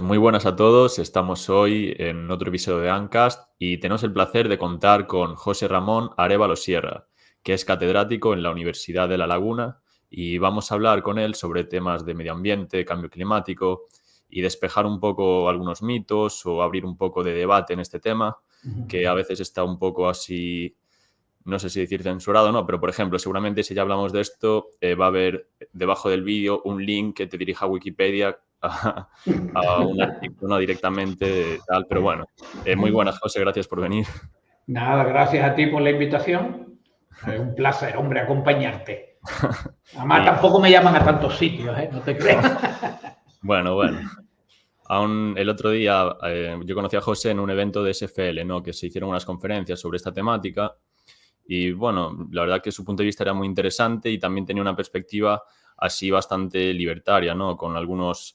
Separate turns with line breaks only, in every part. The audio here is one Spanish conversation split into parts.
Muy buenas a todos, estamos hoy en otro episodio de Ancast y tenemos el placer de contar con José Ramón Arévalo Sierra, que es catedrático en la Universidad de La Laguna, y vamos a hablar con él sobre temas de medio ambiente, cambio climático y despejar un poco algunos mitos o abrir un poco de debate en este tema, que a veces está un poco así, no sé si decir censurado o no, pero por ejemplo, seguramente si ya hablamos de esto, va a haber debajo del vídeo un link que te dirija a Wikipedia a un artículo, no directamente tal, pero bueno. Muy buenas, José, gracias por venir.
Nada, gracias a ti por la invitación. Es un placer, hombre, acompañarte. Además,
Y
tampoco me llaman a tantos sitios, ¿eh? No te creas.
bueno. Aún el otro día yo conocí a José en un evento de SFL, ¿no? Que se hicieron unas conferencias sobre esta temática y bueno, la verdad que su punto de vista era muy interesante y también tenía una perspectiva así bastante libertaria, ¿no? Con algunas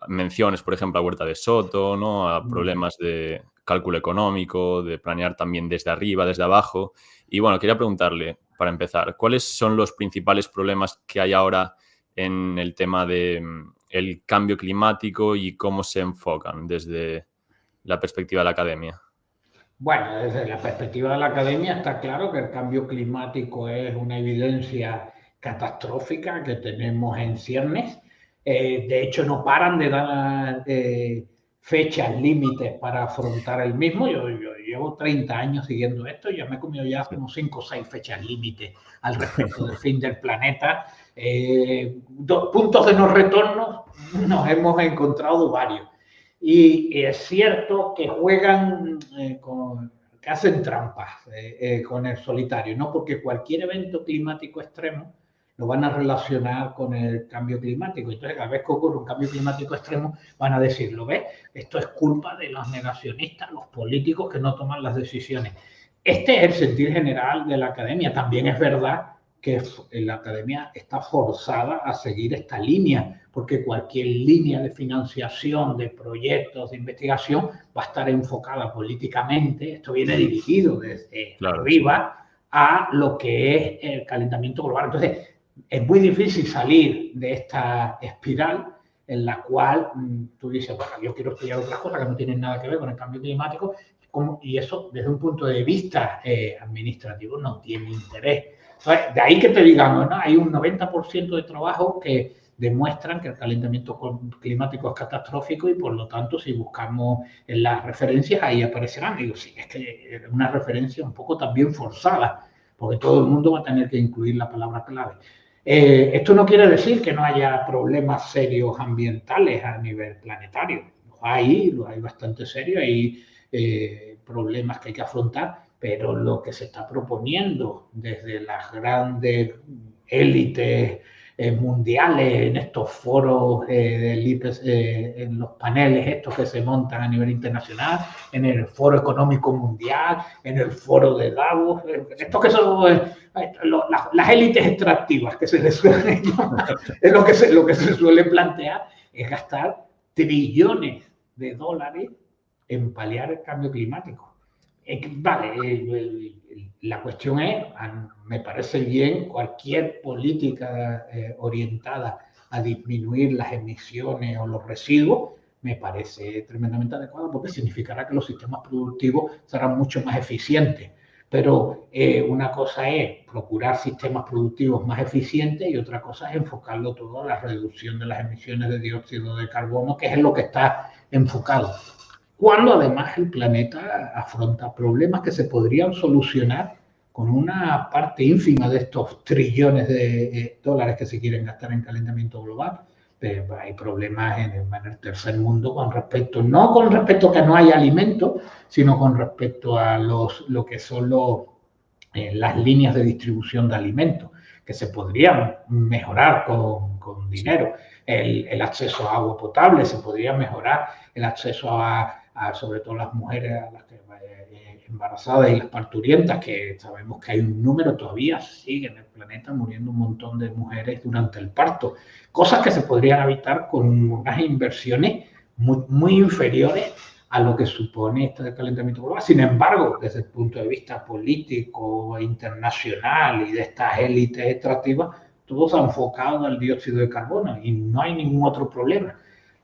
menciones, por ejemplo, a Huerta de Soto, ¿no? A problemas de cálculo económico, de planear también desde arriba, desde abajo. Y bueno, quería preguntarle, para empezar, ¿cuáles son los principales problemas que hay ahora en el tema de el cambio climático y cómo se enfocan desde la perspectiva de la academia?
Bueno, desde la perspectiva de la academia está claro que el cambio climático es una evidencia catastrófica que tenemos en ciernes. De hecho, no paran de dar fechas límites para afrontar el mismo. Yo llevo 30 años siguiendo esto y ya me he comido ya
Sí,
como 5 o 6 fechas límites al respecto del fin del planeta. Puntos de no retorno nos hemos encontrado varios. Y es cierto que juegan que hacen trampas con el solitario, ¿no? Porque cualquier evento climático extremo lo van a relacionar con el cambio climático. Entonces, cada vez que ocurre un cambio climático extremo, van a decir, ¿lo ves? Esto es culpa de los negacionistas, los políticos que no toman las decisiones. Este es el sentir general de la academia. También es verdad que la academia está forzada a seguir esta línea, porque cualquier línea de financiación de proyectos de investigación va a estar enfocada políticamente, esto viene dirigido desde
claro, sí.
arriba a lo que es el calentamiento global. Entonces, es muy difícil salir de esta espiral en la cual tú dices, bueno, yo quiero estudiar otras cosas que no tienen nada que ver con el cambio climático, y eso desde un punto de vista administrativo no tiene interés. De ahí que te digamos, ¿no? Hay un 90% de trabajo que demuestran que el calentamiento climático es catastrófico y por lo tanto si buscamos en las referencias ahí aparecerán. Digo, sí, es que es una referencia un poco también forzada, porque todo el mundo va a tener que incluir la palabra clave. Esto no quiere decir que no haya problemas serios ambientales a nivel planetario. Lo hay bastante serio, hay problemas que hay que afrontar, pero lo que se está proponiendo desde las grandes élites mundiales, en estos foros del IPES, en los paneles estos que se montan a nivel internacional, en el Foro Económico Mundial, en el Foro de Davos, estos que son las élites extractivas que se les suele llamar, es lo que se suele plantear, es gastar trillones de dólares en paliar el cambio climático. Vale, la cuestión es, me parece bien cualquier política orientada a disminuir las emisiones o los residuos, me parece tremendamente adecuado porque significará que los sistemas productivos serán mucho más eficientes. Pero una cosa es procurar sistemas productivos más eficientes y otra cosa es enfocarlo todo a la reducción de las emisiones de dióxido de carbono, que es en lo que está enfocado, cuando además el planeta afronta problemas que se podrían solucionar con una parte ínfima de estos trillones de dólares que se quieren gastar en calentamiento global. Pero hay problemas en el tercer mundo con respecto, no con respecto a que no haya alimento, sino con respecto a lo que son las líneas de distribución de alimentos, que se podrían mejorar con
Sí.
dinero. El acceso a agua potable, se podría mejorar el acceso sobre todo las mujeres a las que, embarazadas y las parturientas, que sabemos que hay un número, todavía sigue en el planeta muriendo un montón de mujeres durante el parto. Cosas que se podrían evitar con unas inversiones muy inferiores a lo que supone este calentamiento global. Sin embargo, desde el punto de vista político, internacional y de estas élites extractivas, todo se ha enfocado al dióxido de carbono y no hay ningún otro problema.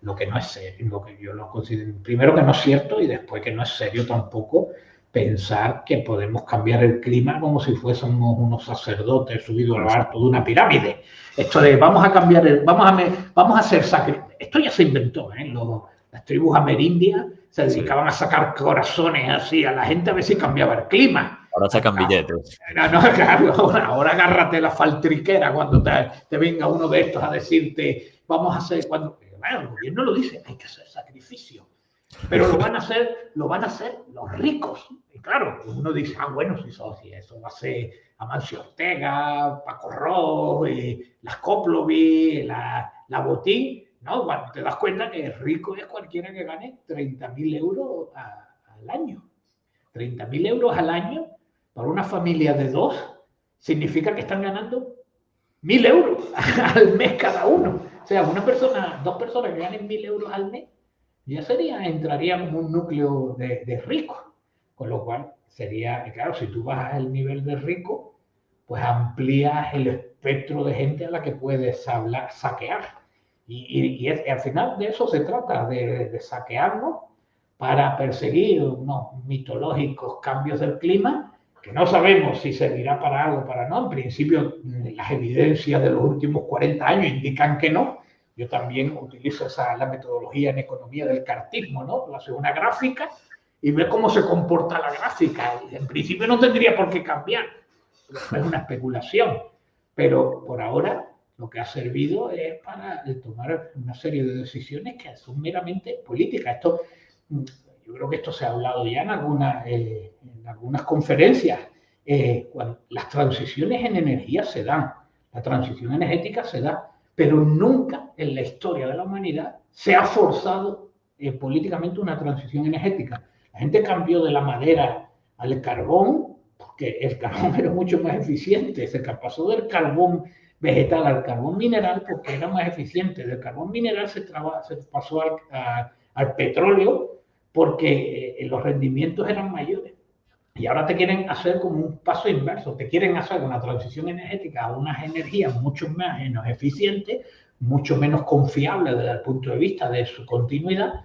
lo que no es serio, lo que yo lo considero, primero que no es cierto y después que no es serio tampoco pensar que podemos cambiar el clima como si fuésemos unos sacerdotes subidos a lo alto de una pirámide. Esto de vamos a cambiar, vamos a hacer sacrificios. Esto ya se inventó, ¿eh? Las tribus amerindias se dedicaban a sacar corazones así a la gente a ver si cambiaba el clima.
Ahora sacan billetes.
No, claro, ahora agárrate la faltriquera cuando te venga uno de estos a decirte, vamos a hacer, cuando bueno, el gobierno lo dice, hay que hacer sacrificio. Pero lo van a hacer los ricos. Y claro, uno dice, bueno, si eso va a ser Amancio Ortega, Paco Ross, las Coplovi, la Botín. No, cuando te das cuenta que rico es cualquiera que gane 30.000 euros al año. 30.000 euros al año para una familia de 2 significa que están ganando 1.000 euros al mes cada uno. O sea, dos personas que ganen 1.000 euros al mes ya entrarían en un núcleo de ricos, con lo cual sería, claro, si tú bajas el nivel de rico, pues amplías el espectro de gente a la que puedes saquear. Y al final de eso se trata, de saquearnos para perseguir unos mitológicos cambios del clima, que no sabemos si servirá para algo o para no. En principio, las evidencias de los últimos 40 años indican que no. Yo también utilizo la metodología en economía del cartismo, ¿no? Tú haces una gráfica y ves cómo se comporta la gráfica. En principio no tendría por qué cambiar. Es una especulación. Pero por ahora lo que ha servido es para tomar una serie de decisiones que son meramente políticas. Yo creo que esto se ha hablado ya en algunas conferencias. Cuando las transiciones en energía se dan, la transición energética se da, pero nunca en la historia de la humanidad se ha forzado políticamente una transición energética. La gente cambió de la madera al carbón, porque el carbón era mucho más eficiente. Se pasó del carbón vegetal al carbón mineral porque era más eficiente. Del carbón mineral se pasó al petróleo porque los rendimientos eran mayores. Y ahora te quieren hacer como un paso inverso, te quieren hacer una transición energética a unas energías mucho menos eficientes, mucho menos confiables desde el punto de vista de su continuidad,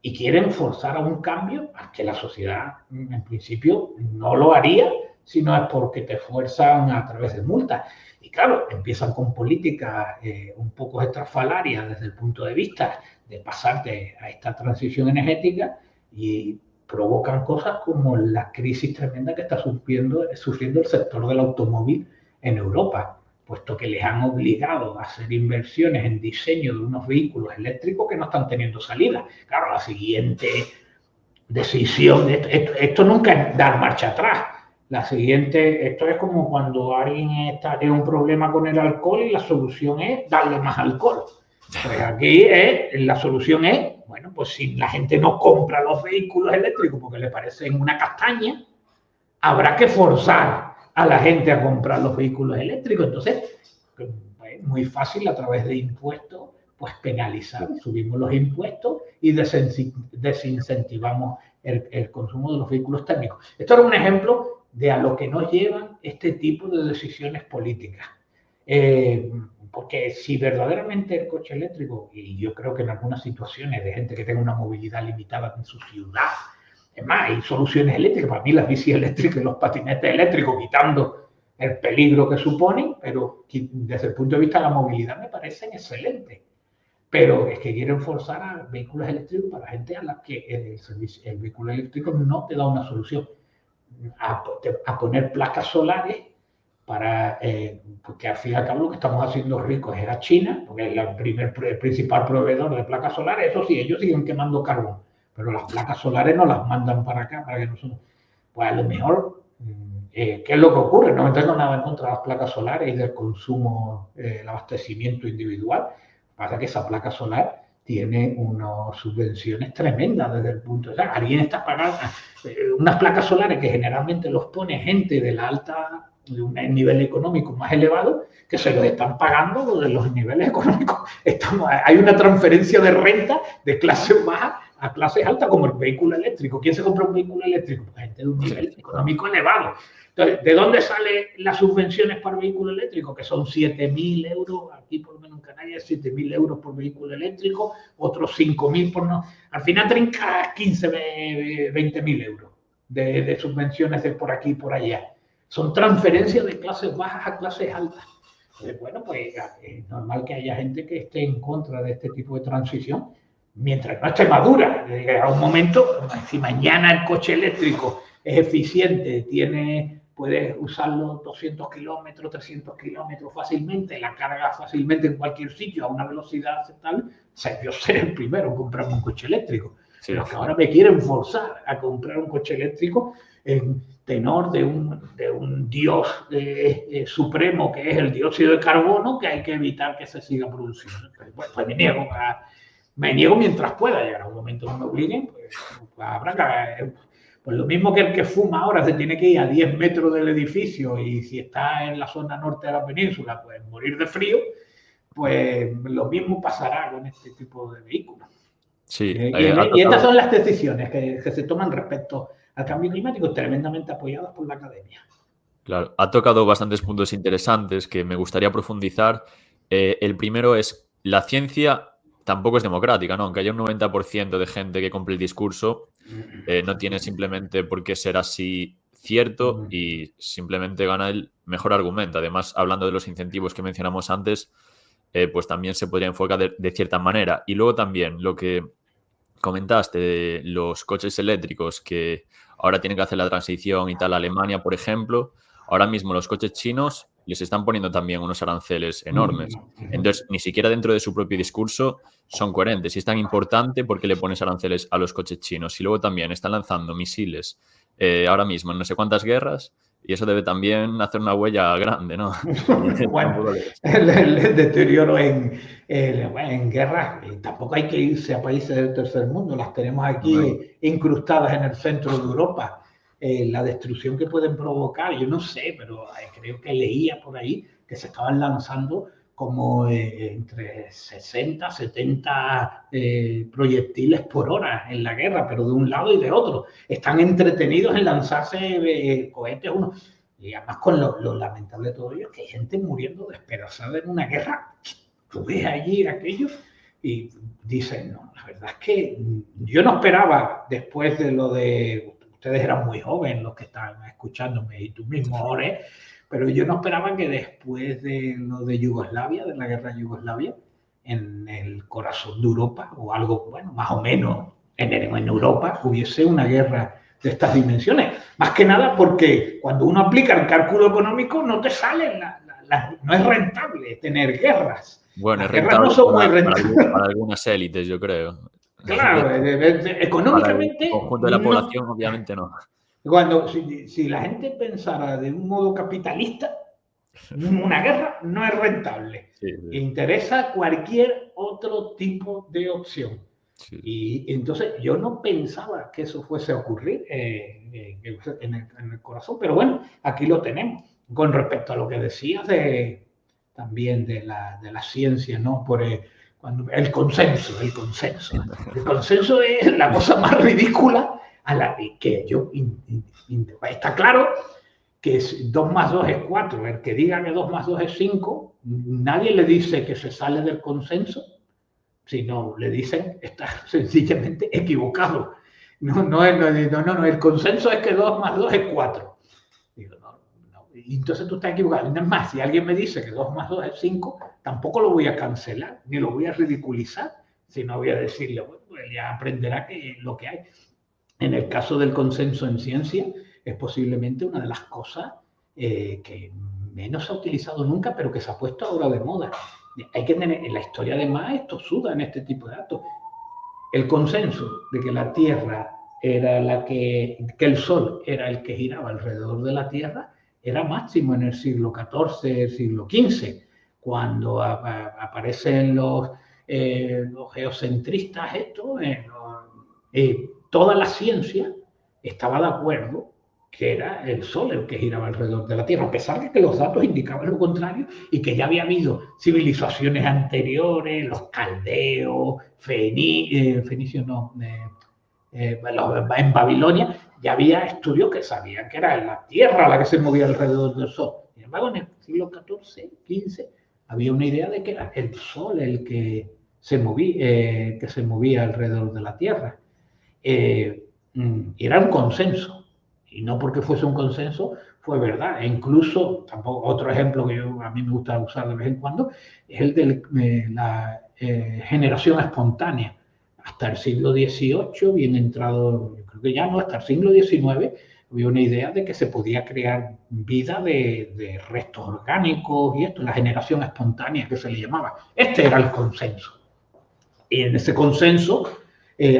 y quieren forzar a un cambio que la sociedad en principio no lo haría, sino es porque te fuerzan a través de multas. Y claro, empiezan con políticas un poco estrafalarias desde el punto de vista de pasarte a esta transición energética y provocan cosas como la crisis tremenda que está sufriendo el sector del automóvil en Europa, puesto que les han obligado a hacer inversiones en diseño de unos vehículos eléctricos que no están teniendo salida. Claro, la siguiente decisión, esto nunca es dar marcha atrás. Esto es como cuando alguien tiene un problema con el alcohol y la solución es darle más alcohol. Pues aquí la solución es, bueno, pues si la gente no compra los vehículos eléctricos porque le parecen una castaña, habrá que forzar a la gente a comprar los vehículos eléctricos. Entonces, es muy fácil a través de impuestos, pues penalizar. Subimos los impuestos y desincentivamos el consumo de los vehículos térmicos. Esto era un ejemplo de a lo que nos llevan este tipo de decisiones políticas. Porque si verdaderamente el coche eléctrico, y yo creo que en algunas situaciones de gente que tenga una movilidad limitada en su ciudad, es más, hay soluciones eléctricas, para mí las bicis eléctricas y los patinetes eléctricos, quitando el peligro que suponen, pero desde el punto de vista de la movilidad me parecen excelentes. Pero es que quieren forzar a vehículos eléctricos para gente a la que el vehículo eléctrico no te da una solución. A poner placas solares porque al fin y al cabo lo que estamos haciendo ricos es a China, porque es el principal proveedor de placas solares. Eso sí, ellos siguen quemando carbón, pero las placas solares no las mandan para acá, para que nosotros, pues a lo mejor, ¿qué es lo que ocurre? No tengo nada en contra de las placas solares y del consumo, el abastecimiento individual. Pasa que esa placa solar tiene unas subvenciones tremendas desde el punto de vista. Alguien está pagando unas placas solares que generalmente los pone gente de un nivel económico más elevado, que se los están pagando de los niveles económicos. Hay una transferencia de renta de clase baja a clases altas, como el vehículo eléctrico. ¿Quién se compra un vehículo eléctrico? Pues gente de un nivel económico elevado. Entonces, ¿de dónde salen las subvenciones para vehículo eléctrico? Que son 7.000 euros, aquí por lo menos en Canarias, 7.000 euros por vehículo eléctrico, otros 5.000 por no. Al final trinca 15, 20.000 euros de subvenciones de por aquí y por allá. Son transferencias de clases bajas a clases altas. Entonces, bueno, pues es normal que haya gente que esté en contra de este tipo de transición, mientras no esté madura. A un momento, si mañana el coche eléctrico es eficiente, puedes usarlo 200 kilómetros, 300 kilómetros fácilmente, la carga fácilmente en cualquier sitio a una velocidad tal, o sea, yo seré el primero en comprarme un coche eléctrico. Sí. Pero que ahora me quieren forzar a comprar un coche eléctrico en tenor de un dios supremo que es el dióxido de carbono, que hay que evitar que se siga produciendo. Pues me niego mientras pueda. Llegar a un momento que me obliguen, pues habrá que... Pues lo mismo que el que fuma ahora se tiene que ir a 10 metros del edificio y si está en la zona norte de la península, pues morir de frío, pues lo mismo pasará con este tipo de vehículos.
Sí,
y estas son las decisiones que se toman respecto al cambio climático, tremendamente apoyadas por la academia.
Claro, ha tocado bastantes puntos interesantes que me gustaría profundizar. El primero es, la ciencia tampoco es democrática, ¿no? Aunque haya un 90% de gente que compre el discurso, no tiene simplemente por qué ser así cierto y simplemente gana el mejor argumento. Además, hablando de los incentivos que mencionamos antes, pues también se podría enfocar de cierta manera. Y luego también lo que comentaste de los coches eléctricos que ahora tienen que hacer la transición y tal. Alemania, por ejemplo, ahora mismo los coches chinos les están poniendo también unos aranceles enormes. Entonces, ni siquiera dentro de su propio discurso son coherentes. Si es tan importante, ¿por qué le pones aranceles a los coches chinos? Y luego también están lanzando misiles ahora mismo en no sé cuántas guerras. Y eso debe también hacer una huella grande, ¿no?
Bueno, el deterioro en guerras, tampoco hay que irse a países del tercer mundo, las tenemos aquí incrustadas en el centro de Europa. La destrucción que pueden provocar, yo no sé, pero creo que leía por ahí que se estaban lanzando como entre 60, 70 proyectiles por hora en la guerra, pero de un lado y de otro. Están entretenidos en lanzarse cohetes unos. Y además con lo lamentable de todo ello, que hay gente muriendo despedazada en una guerra. Tú ves allí aquello y dicen, no, la verdad es que yo no esperaba, después de lo de... Ustedes eran muy jóvenes los que estaban escuchándome y tú mismo, Jorge, pero yo no esperaba que después de lo de Yugoslavia, de la guerra de Yugoslavia, en el corazón de Europa, o algo, bueno, más o menos en Europa, hubiese una guerra de estas dimensiones. Más que nada porque cuando uno aplica el cálculo económico no te sale, no es rentable tener guerras.
Bueno, es rentable para algunas élites, yo creo.
Claro, económicamente...
Para el conjunto de la población, obviamente no.
Cuando, si la gente pensara de un modo capitalista, una guerra no es rentable. Sí. Interesa cualquier otro tipo de opción. Sí. Y entonces yo no pensaba que eso fuese a ocurrir en el corazón, pero bueno, aquí lo tenemos. Con respecto a lo que decías también de la ciencia, ¿no? Cuando el consenso. El consenso es la cosa más ridícula a la que yo... Está claro que 2 más 2 es 4. El que diga que 2 más 2 es 5, nadie le dice que se sale del consenso, sino le dicen está sencillamente equivocado. No, el consenso es que 2 más 2 es 4. Digo, no. Y entonces tú estás equivocado. Es más, si alguien me dice que 2 más 2 es 5, tampoco lo voy a cancelar, ni lo voy a ridiculizar, sino voy a decirle, bueno, pues ya aprenderá que lo que hay. En el caso del consenso en ciencia, es posiblemente una de las cosas que menos se ha utilizado nunca, pero que se ha puesto ahora de moda. Hay que tener, en la historia además, esto suda en este tipo de datos. El consenso de que la Tierra era que el Sol era el que giraba alrededor de la Tierra, era máximo en el siglo XIV, siglo XV, cuando aparecen los geocentristas, toda la ciencia estaba de acuerdo que era el Sol el que giraba alrededor de la Tierra, a pesar de que los datos indicaban lo contrario y que ya había habido civilizaciones anteriores, los caldeos, fenicios no, en Babilonia ya había estudios que sabían que era la Tierra la que se movía alrededor del Sol. Sin embargo, en el siglo XIV, XV, había una idea de que era el Sol el que se movía alrededor de la Tierra. Era un consenso, y no porque fuese un consenso fue verdad. E incluso, tampoco, otro ejemplo que a mí me gusta usar de vez en cuando, es el de la generación espontánea. Hasta el siglo XVIII, bien entrado, yo creo que ya no, hasta el siglo XIX, había una idea de que se podía crear vida de restos orgánicos y esto, la generación espontánea que se le llamaba. Este era el consenso. Y en ese consenso,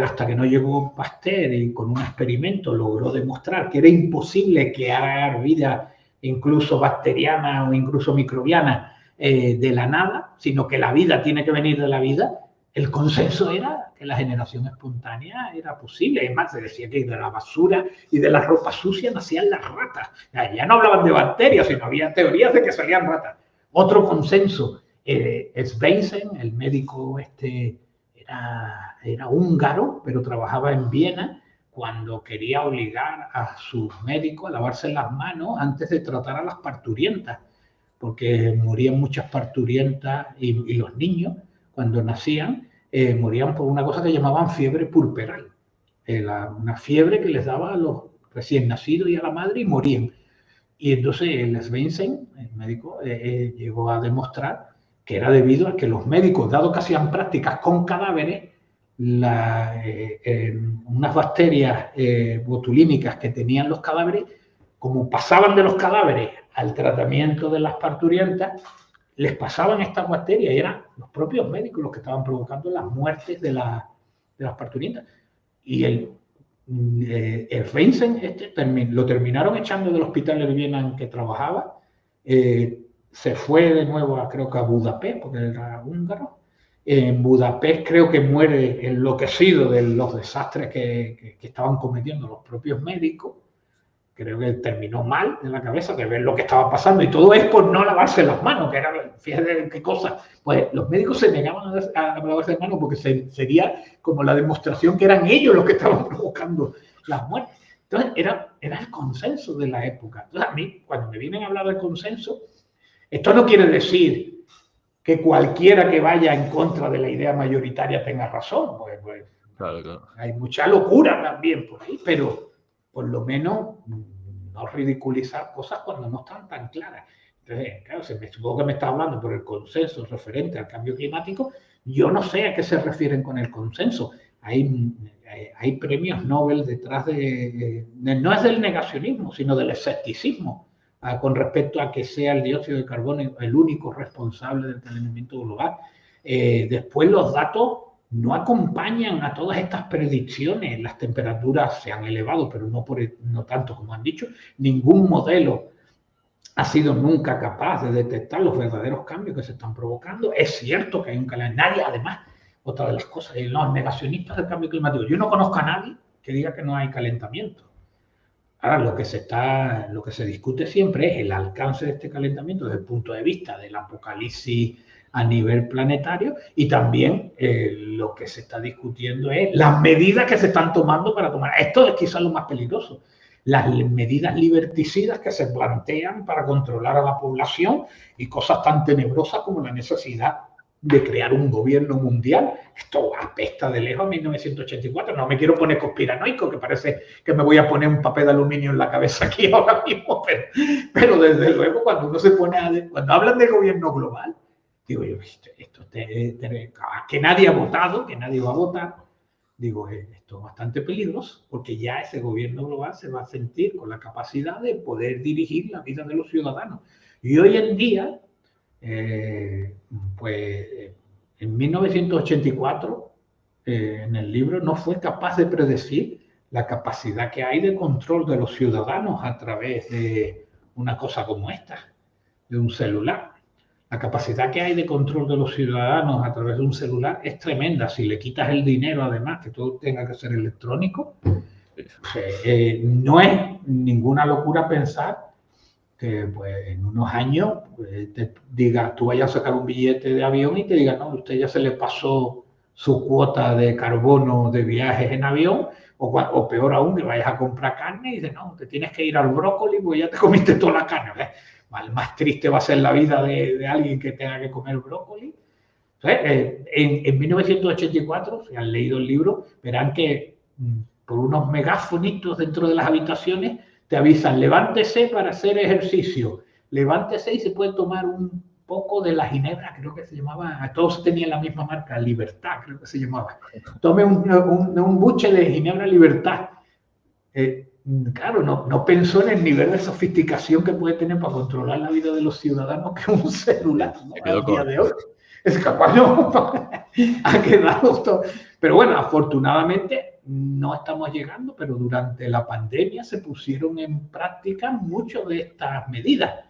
hasta que no llegó Pasteur y con un experimento logró demostrar que era imposible crear vida incluso bacteriana o incluso microbiana de la nada, sino que la vida tiene que venir de la vida, el consenso era que la generación espontánea era posible. Además, se decía que de la basura y de la ropa sucia nacían las ratas. Ya no hablaban de bacterias, sino había teorías de que salían ratas. Otro consenso, Svensson, el médico era húngaro, pero trabajaba en Viena, cuando quería obligar a sus médicos a lavarse las manos antes de tratar a las parturientas, porque morían muchas parturientas y los niños, cuando nacían, morían por una cosa que llamaban fiebre purpural, una fiebre que les daba a los recién nacidos y a la madre y morían. Y entonces el Svensson, el médico, llegó a demostrar que era debido a que los médicos, dado que hacían prácticas con cadáveres, unas bacterias botulínicas que tenían los cadáveres, como pasaban de los cadáveres al tratamiento de las parturientas, les pasaban estas bacterias y eran los propios médicos los que estaban provocando las muertes de las parturientas. Y el Svensson lo terminaron echando del hospital de Viena en que trabajaba, se fue de nuevo creo que a Budapest, porque era húngaro. En Budapest creo que muere enloquecido de los desastres que estaban cometiendo los propios médicos. Creo que terminó mal de la cabeza de ver lo que estaba pasando, y todo es por no lavarse las manos, que era, fíjate qué cosa, pues los médicos se negaban a lavarse las manos porque sería como la demostración que eran ellos los que estaban provocando las muertes. Entonces era el consenso de la época. Entonces a mí, cuando me vienen a hablar del consenso, esto no quiere decir que cualquiera que vaya en contra de la idea mayoritaria tenga razón, pues claro. Hay mucha locura también por ahí, pero por lo menos no ridiculizar cosas cuando no están tan claras. Entonces, claro, supongo que me está hablando por el consenso referente al cambio climático. Yo no sé a qué se refieren con el consenso. Hay premios Nobel detrás no es del negacionismo, sino del escepticismo con respecto a que sea el dióxido de carbono el único responsable del calentamiento global. Después los datos no acompañan a todas estas predicciones. Las temperaturas se han elevado, pero no tanto como han dicho. Ningún modelo ha sido nunca capaz de detectar los verdaderos cambios que se están provocando. Es cierto que hay un calentamiento. Nadie, además, otra de las cosas, los negacionistas del cambio climático. Yo no conozco a nadie que diga que no hay calentamiento. Ahora, lo que se discute siempre es el alcance de este calentamiento desde el punto de vista del apocalipsis a nivel planetario, y también lo que se está discutiendo es las medidas que se están tomando para tomar. Esto es quizás lo más peligroso. Las medidas liberticidas que se plantean para controlar a la población y cosas tan tenebrosas como la necesidad de crear un gobierno mundial. Esto apesta de lejos a 1984. No me quiero poner conspiranoico, que parece que me voy a poner un papel de aluminio en la cabeza aquí ahora mismo, pero desde luego cuando uno se pone cuando hablan de gobierno global, digo yo, que nadie ha votado, que nadie va a votar, digo, esto es bastante peligroso, porque ya ese gobierno global se va a sentir con la capacidad de poder dirigir la vida de los ciudadanos. Y hoy en día, en 1984, en el libro, no fue capaz de predecir la capacidad que hay de control de los ciudadanos a través de una cosa como esta, de un celular. La capacidad que hay de control de los ciudadanos a través de un celular es tremenda. Si le quitas el dinero, además, que todo tenga que ser electrónico, No es ninguna locura pensar que pues, en unos años pues, te diga, tú vayas a sacar un billete de avión y te digan, no, usted ya se le pasó su cuota de carbono de viajes en avión, o peor aún, que vayas a comprar carne y dices, no, te tienes que ir al brócoli porque ya te comiste toda la carne. Más triste va a ser la vida de alguien que tenga que comer brócoli. En 1984, si han leído el libro, verán que por unos megafonitos dentro de las habitaciones te avisan, levántese para hacer ejercicio, levántese y se puede tomar un poco de la ginebra, creo que se llamaba, todos tenían la misma marca, Libertad, creo que se llamaba. Tome un buche de ginebra Libertad. Claro, no pensó en el nivel de sofisticación que puede tener para controlar la vida de los ciudadanos que un celular, ¿no? Al día de hoy. Es capaz, no, ha quedado todo. Pero bueno, afortunadamente no estamos llegando, pero durante la pandemia se pusieron en práctica muchas de estas medidas.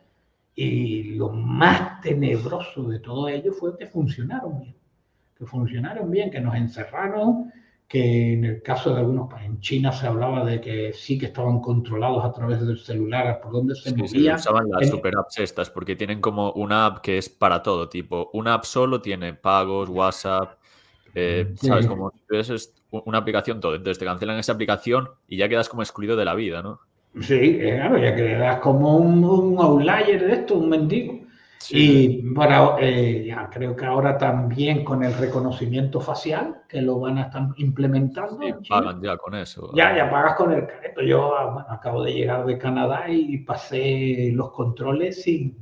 Y lo más tenebroso de todo ello fue que funcionaron bien. Que nos encerraron, que en el caso de algunos países, en China se hablaba de que sí que estaban controlados a través del celular, por donde se
Sí, se
movía.
usaban las super apps estas, porque tienen como una app que es para todo, tipo, una app solo tiene pagos, WhatsApp, ¿sabes? Como si tuvieses una aplicación todo. Entonces te cancelan esa aplicación y ya quedas como excluido de la vida, ¿no?
Sí, claro, ya quedas como un outlier de esto, un mendigo.
Sí, sí.
Y para, ya creo que ahora también con el reconocimiento facial, que lo van a estar implementando
Sí,
en China,
pagan ya con eso.
ya pagas con el careto. Yo bueno, acabo de llegar de Canadá y pasé los controles sin...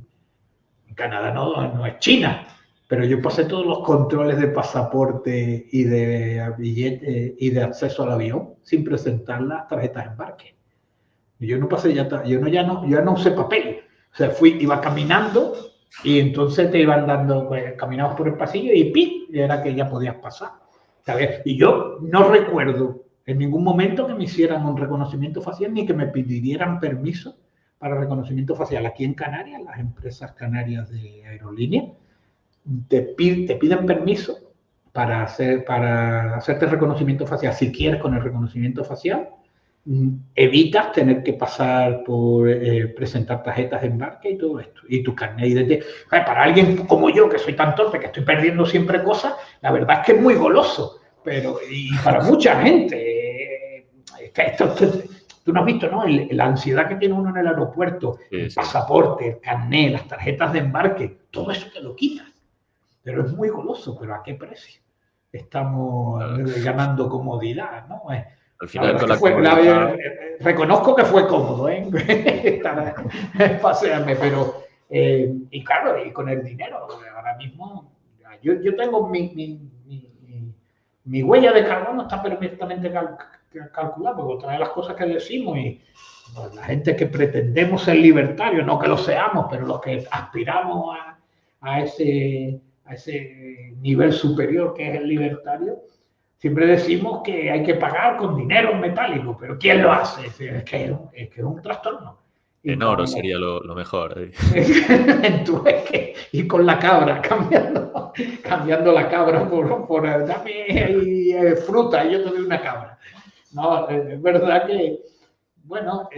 Canadá no es China, pero yo pasé todos los controles de pasaporte y de billete y de acceso al avión sin presentar las tarjetas de embarque. Yo no pasé ya no usé papel. O sea, iba caminando y entonces te iban dando, pues caminabas por el pasillo y ¡pi! Y era que ya podías pasar. ¿Sabes? Y yo no recuerdo en ningún momento que me hicieran un reconocimiento facial ni que me pidieran permiso para reconocimiento facial. Aquí en Canarias, las empresas canarias de aerolínea te piden permiso para hacerte reconocimiento facial. Si quieres con el reconocimiento facial, evitas tener que pasar por presentar tarjetas de embarque y todo esto. Y tu carnet de identidad. Para alguien como yo, que soy tan torpe, que estoy perdiendo siempre cosas, la verdad es que es muy goloso. Y para mucha gente, tú no has visto, ¿no? La ansiedad que tiene uno en el aeropuerto,
Sí,
el
sí.
pasaporte, el carnet, las tarjetas de embarque, todo eso te lo quitas. Pero es muy goloso, pero ¿a qué precio? Estamos ganando comodidad, ¿no?
Al
La
final
verdad
con
es que
la comodidad...
reconozco que fue cómodo, ¿eh? Pasearme, pero, y claro, y con el dinero, ahora mismo, yo tengo mi huella de carbono está perfectamente calculada, porque otra de las cosas que decimos, y pues, la gente que pretendemos ser libertarios, no que lo seamos, pero los que aspiramos a ese nivel superior que es el libertario, siempre decimos que hay que pagar con dinero metálico, pero ¿quién lo hace? Es un trastorno. Y
En oro
como,
sería lo mejor.
y con la cabra, cambiando la cabra por dame fruta y yo te doy una cabra. No, es verdad que, bueno,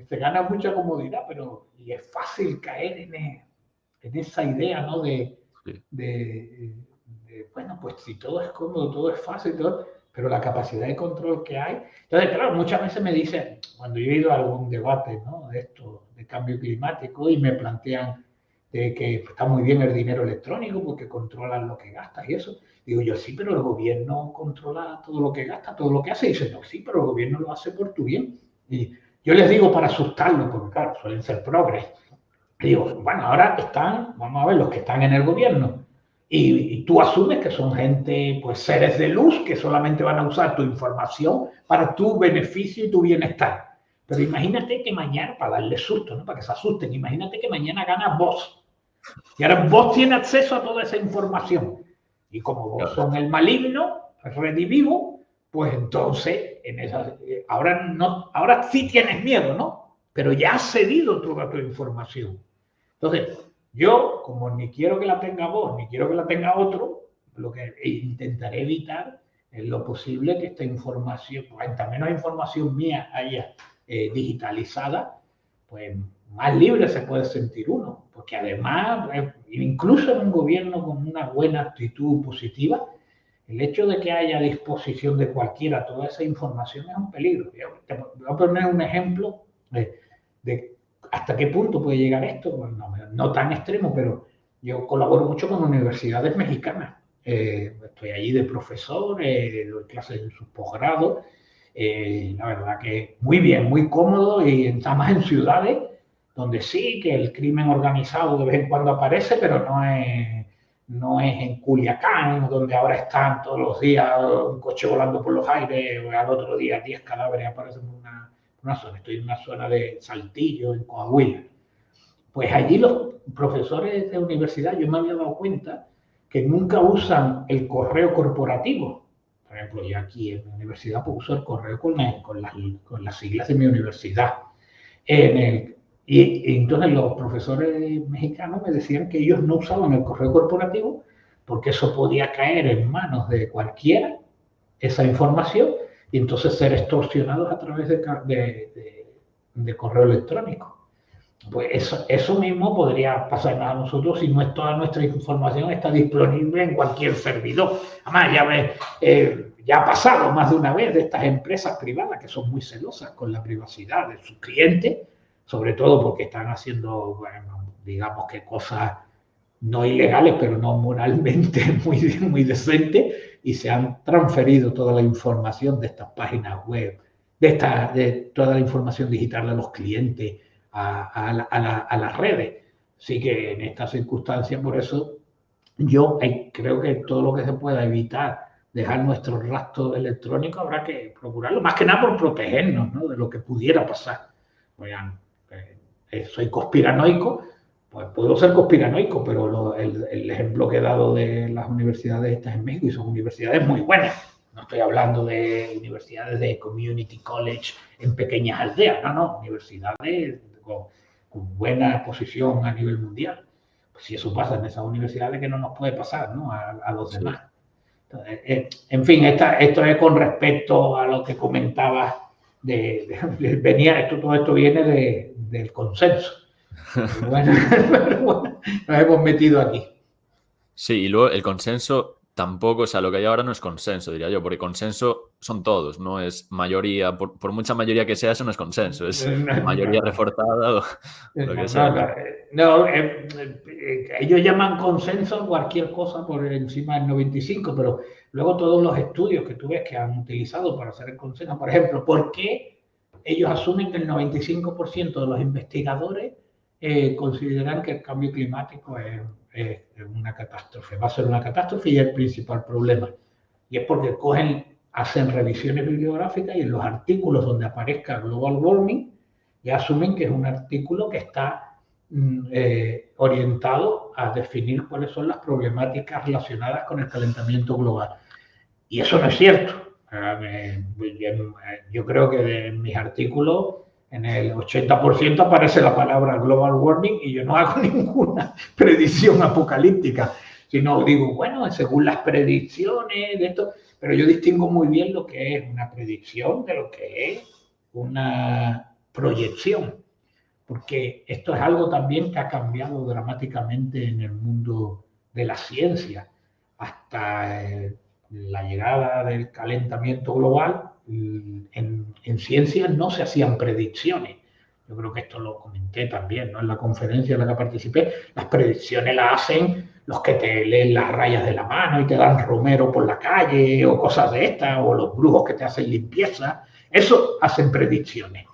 se gana mucha comodidad, pero y es fácil caer en esa idea, ¿no?
Sí.
Bueno, pues si todo es cómodo, todo es fácil, todo, pero la capacidad de control que hay. Entonces, claro, muchas veces me dicen, cuando yo he ido a algún debate, ¿no? De esto, de cambio climático, y me plantean de que está muy bien el dinero electrónico porque controlan lo que gastas y eso. Digo yo, sí, pero el gobierno controla todo lo que gasta, todo lo que hace. Y dicen, no, sí, pero el gobierno lo hace por tu bien. Y yo les digo para asustarlos, porque claro, suelen ser progres. Digo, bueno, ahora vamos a ver, los que están en el gobierno. Y tú asumes que son gente, pues seres de luz, que solamente van a usar tu información para tu beneficio y tu bienestar. Pero imagínate que mañana, para darle susto, ¿no? Para que se asusten, imagínate que mañana gana vos. Y ahora vos tiene acceso a toda esa información. Y como vos son el maligno, el redivivo, pues entonces, ahora sí tienes miedo, ¿no? Pero ya has cedido toda tu información. Entonces, yo, como ni quiero que la tenga vos, ni quiero que la tenga otro, lo que intentaré evitar en lo posible que esta información, cuanta menos información mía haya digitalizada, pues más libre se puede sentir uno, porque además, incluso en un gobierno con una buena actitud positiva, el hecho de que haya a disposición de cualquiera toda esa información es un peligro. Te voy a poner un ejemplo de hasta qué punto puede llegar esto. Bueno, no tan extremo, pero yo colaboro mucho con universidades mexicanas. Estoy allí de profesor, doy clases en sus posgrados. La verdad que muy bien, muy cómodo y está más en ciudades donde sí que el crimen organizado de vez en cuando aparece, pero no es en Culiacán, donde ahora están todos los días un coche volando por los aires, o al otro día 10 cadáveres aparecen en una zona. Estoy en una zona de Saltillo, en Coahuila. Pues allí los profesores de universidad, yo me había dado cuenta que nunca usan el correo corporativo. Por ejemplo, yo aquí en la universidad pues, uso el correo con las siglas de mi universidad. Y entonces los profesores mexicanos me decían que ellos no usaban el correo corporativo porque eso podía caer en manos de cualquiera, esa información, y entonces ser extorsionados a través de correo electrónico. Pues eso mismo podría pasar a nosotros si no es toda nuestra información está disponible en cualquier servidor. Además, ya ves, ya ha pasado más de una vez de estas empresas privadas que son muy celosas con la privacidad de sus clientes, sobre todo porque están haciendo, bueno, digamos que cosas no ilegales, pero no moralmente muy decentes, y se han transferido toda la información de estas páginas web, de toda la información digital de los clientes a las redes. Así que en estas circunstancias, por eso yo creo que todo lo que se pueda evitar dejar nuestro rastro electrónico habrá que procurarlo, más que nada por protegernos, ¿no?, de lo que pudiera pasar. Oigan, soy conspiranoico, pues puedo ser conspiranoico, pero el ejemplo que he dado de las universidades estas en México, y son universidades muy buenas, no estoy hablando de universidades de community college en pequeñas aldeas, no, universidades con buena posición a nivel mundial. Pues si eso pasa en esas universidades, que no nos puede pasar, ¿no?, a los
Sí.
demás. Entonces, en fin, esto es con respecto a lo que comentabas todo esto viene del consenso. Bueno, nos hemos metido aquí.
Sí, y luego el consenso tampoco, o sea, lo que hay ahora no es consenso, diría yo, porque consenso son todos, no es mayoría, por mucha mayoría que sea, eso no es consenso, es mayoría reforzada o lo que sea.
Ellos llaman consenso cualquier cosa por encima del 95, pero luego todos los estudios que tú ves que han utilizado para hacer el consenso, por ejemplo, ¿por qué ellos asumen que el 95% de los investigadores consideran que el cambio climático es una catástrofe, va a ser una catástrofe y es el principal problema? Y es porque hacen revisiones bibliográficas y en los artículos donde aparezca global warming ya asumen que es un artículo que está orientado a definir cuáles son las problemáticas relacionadas con el calentamiento global. Y eso no es cierto. Yo creo que en mis artículos en el 80% aparece la palabra global warming y yo no hago ninguna predicción apocalíptica, sino digo, bueno, según las predicciones de esto, pero yo distingo muy bien lo que es una predicción de lo que es una proyección, porque esto es algo también que ha cambiado dramáticamente en el mundo de la ciencia. Hasta la llegada del calentamiento global, en ciencia no se hacían predicciones. Yo creo que esto lo comenté también, ¿no?, en la conferencia en la que participé. Las predicciones las hacen los que te leen las rayas de la mano y te dan romero por la calle o cosas de estas, o los brujos que te hacen limpieza. Eso hacen predicciones.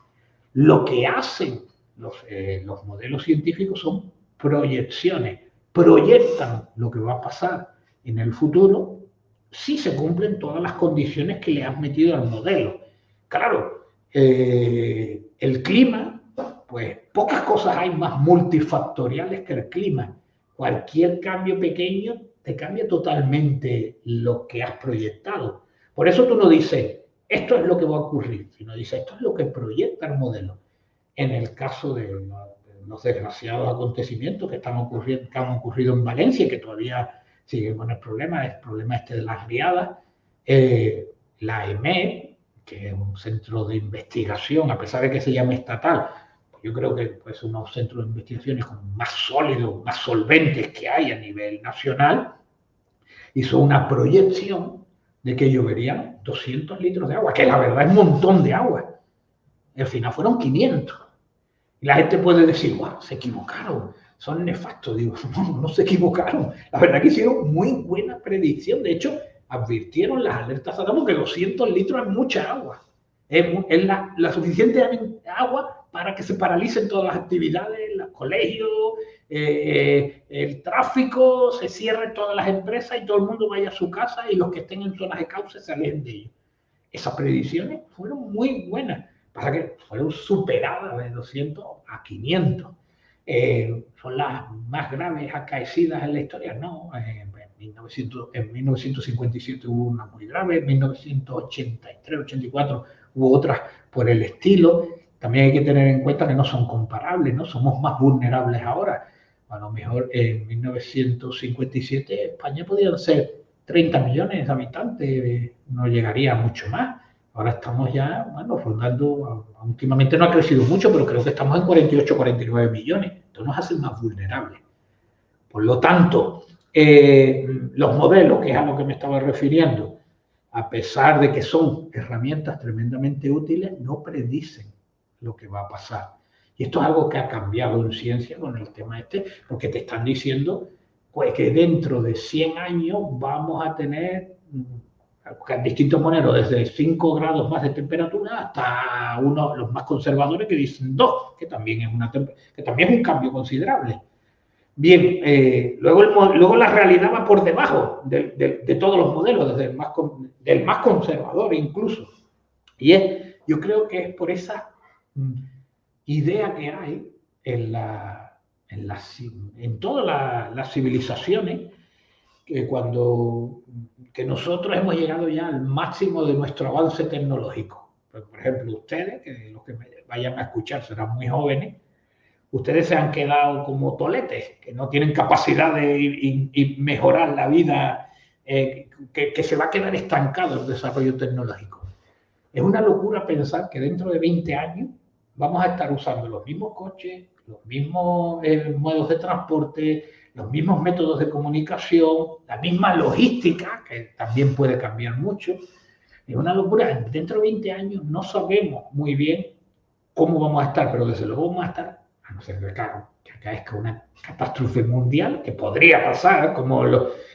Lo que hacen los modelos científicos son proyecciones. Proyectan lo que va a pasar en el futuro si se cumplen todas las condiciones que le has metido al modelo. Claro, el clima, pues pocas cosas hay más multifactoriales que el clima. Cualquier cambio pequeño te cambia totalmente lo que has proyectado. Por eso tú no dices, esto es lo que va a ocurrir, sino dices, esto es lo que proyecta el modelo. En el caso de los desgraciados acontecimientos que han ocurrido en Valencia y que todavía siguen con el problema este de las riadas, La EMET, que es un centro de investigación, a pesar de que se llame estatal, yo creo que es uno de los centros de investigaciones más sólidos, más solventes que hay a nivel nacional, hizo una proyección de que lloverían 200 litros de agua, que la verdad es un montón de agua. Al final fueron 500. Y la gente puede decir, wow, se equivocaron, son nefastos. Digo, no se equivocaron. La verdad que hicieron muy buena predicción. De hecho, advirtieron las alertas ADAMO que 200 litros es mucha agua. Es la suficiente agua para que se paralicen todas las actividades, los colegios, el tráfico, se cierren todas las empresas y todo el mundo vaya a su casa y los que estén en zonas de cauce se alejen de ellos. Esas predicciones fueron muy buenas, para que fueron superadas de 200 a 500. Son las más graves acaecidas en la historia, ¿no? En 1957 hubo una muy grave, en 1983, 84 hubo otras por el estilo. También hay que tener en cuenta que no son comparables, ¿no? Somos más vulnerables ahora. A lo mejor en 1957 España podían ser 30 millones de habitantes, no llegaría a mucho más. Ahora estamos ya, bueno, rondando, últimamente no ha crecido mucho, pero creo que estamos en 48, 49 millones. Esto nos hace más vulnerables. Por lo tanto, los modelos, que es a lo que me estaba refiriendo, a pesar de que son herramientas tremendamente útiles, no predicen lo que va a pasar. Y esto es algo que ha cambiado en ciencia con el tema este, porque te están diciendo pues, que dentro de 100 años vamos a tener distintos modelos, desde 5 grados más de temperatura hasta los más conservadores que dicen 2, que también es un cambio considerable. Bien, luego la realidad va por debajo de todos los modelos, desde del más conservador incluso. Y yo creo que es por esa idea que hay en todas las civilizaciones, que nosotros hemos llegado ya al máximo de nuestro avance tecnológico. Por ejemplo, ustedes, que los que me vayan a escuchar serán muy jóvenes, ustedes se han quedado como toletes, que no tienen capacidad de mejorar la vida, que se va a quedar estancado el desarrollo tecnológico. Es una locura pensar que dentro de 20 años vamos a estar usando los mismos coches, los mismos modos de transporte, los mismos métodos de comunicación, la misma logística, que también puede cambiar mucho. Es una locura. Dentro de 20 años no sabemos muy bien cómo vamos a estar, pero desde luego vamos a estar, a no ser que, claro, que acaezca una catástrofe mundial, que podría pasar, como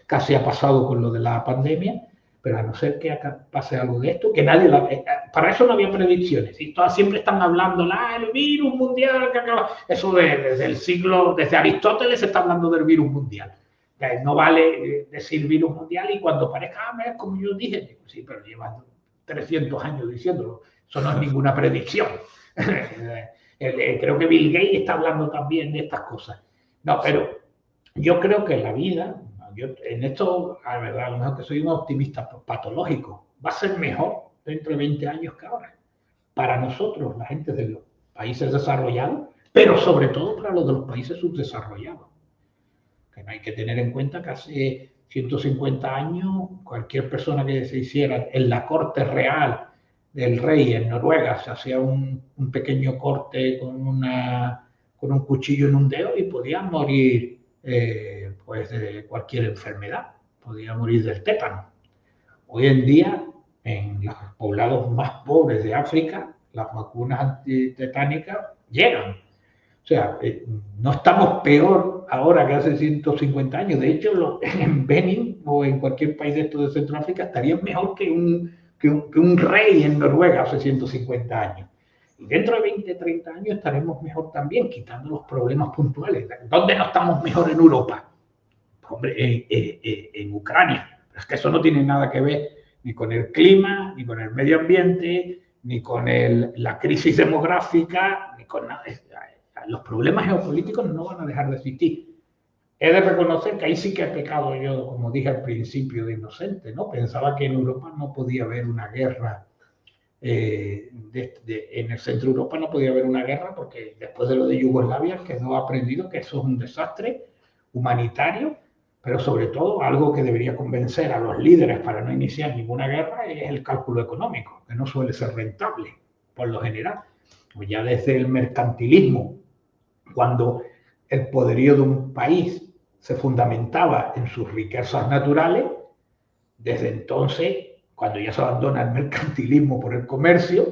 casi ha pasado con lo de la pandemia, pero a no ser que pase algo de esto, que nadie para eso no había predicciones. Y todas siempre están hablando, el virus mundial, que acaba. Eso desde Aristóteles se está hablando del virus mundial. No vale decir virus mundial y cuando parezca, como yo dije, sí, pero llevan 300 años diciéndolo. Eso no es ninguna predicción. Creo que Bill Gates está hablando también de estas cosas. No, pero yo creo que la vida, en esto, la verdad, a lo mejor que soy un optimista patológico, va a ser mejor dentro de 20 años que ahora. Para nosotros, la gente de los países desarrollados, pero sobre todo para los de los países subdesarrollados. Que no hay que tener en cuenta que hace 150 años, cualquier persona que se hiciera en la corte real del rey en Noruega, se hacía un pequeño corte con un cuchillo en un dedo y podía morir pues de cualquier enfermedad, podía morir del tétano. Hoy en día, en los poblados más pobres de África, las vacunas antitetánicas llegan. O sea, no estamos peor ahora que hace 150 años. De hecho, en Benin o en cualquier país de esto de Centroáfrica estarían mejor que un rey en Noruega hace 150 años. Y dentro de 20, 30 años estaremos mejor también, quitando los problemas puntuales. ¿Dónde no estamos mejor en Europa? Hombre, en Ucrania. Pero es que eso no tiene nada que ver ni con el clima, ni con el medio ambiente, ni con la crisis demográfica, ni con nada. Los problemas geopolíticos no van a dejar de existir. He de reconocer que ahí sí que he pecado yo, como dije al principio, de inocente, ¿no? Pensaba que en Europa no podía haber una guerra, en el centro de Europa no podía haber una guerra, porque después de lo de Yugoslavia quedó aprendido que eso es un desastre humanitario Pero sobre todo, algo que debería convencer a los líderes para no iniciar ninguna guerra es el cálculo económico, que no suele ser rentable, por lo general. Pues ya desde el mercantilismo, cuando el poderío de un país se fundamentaba en sus riquezas naturales, desde entonces, cuando ya se abandona el mercantilismo por el comercio,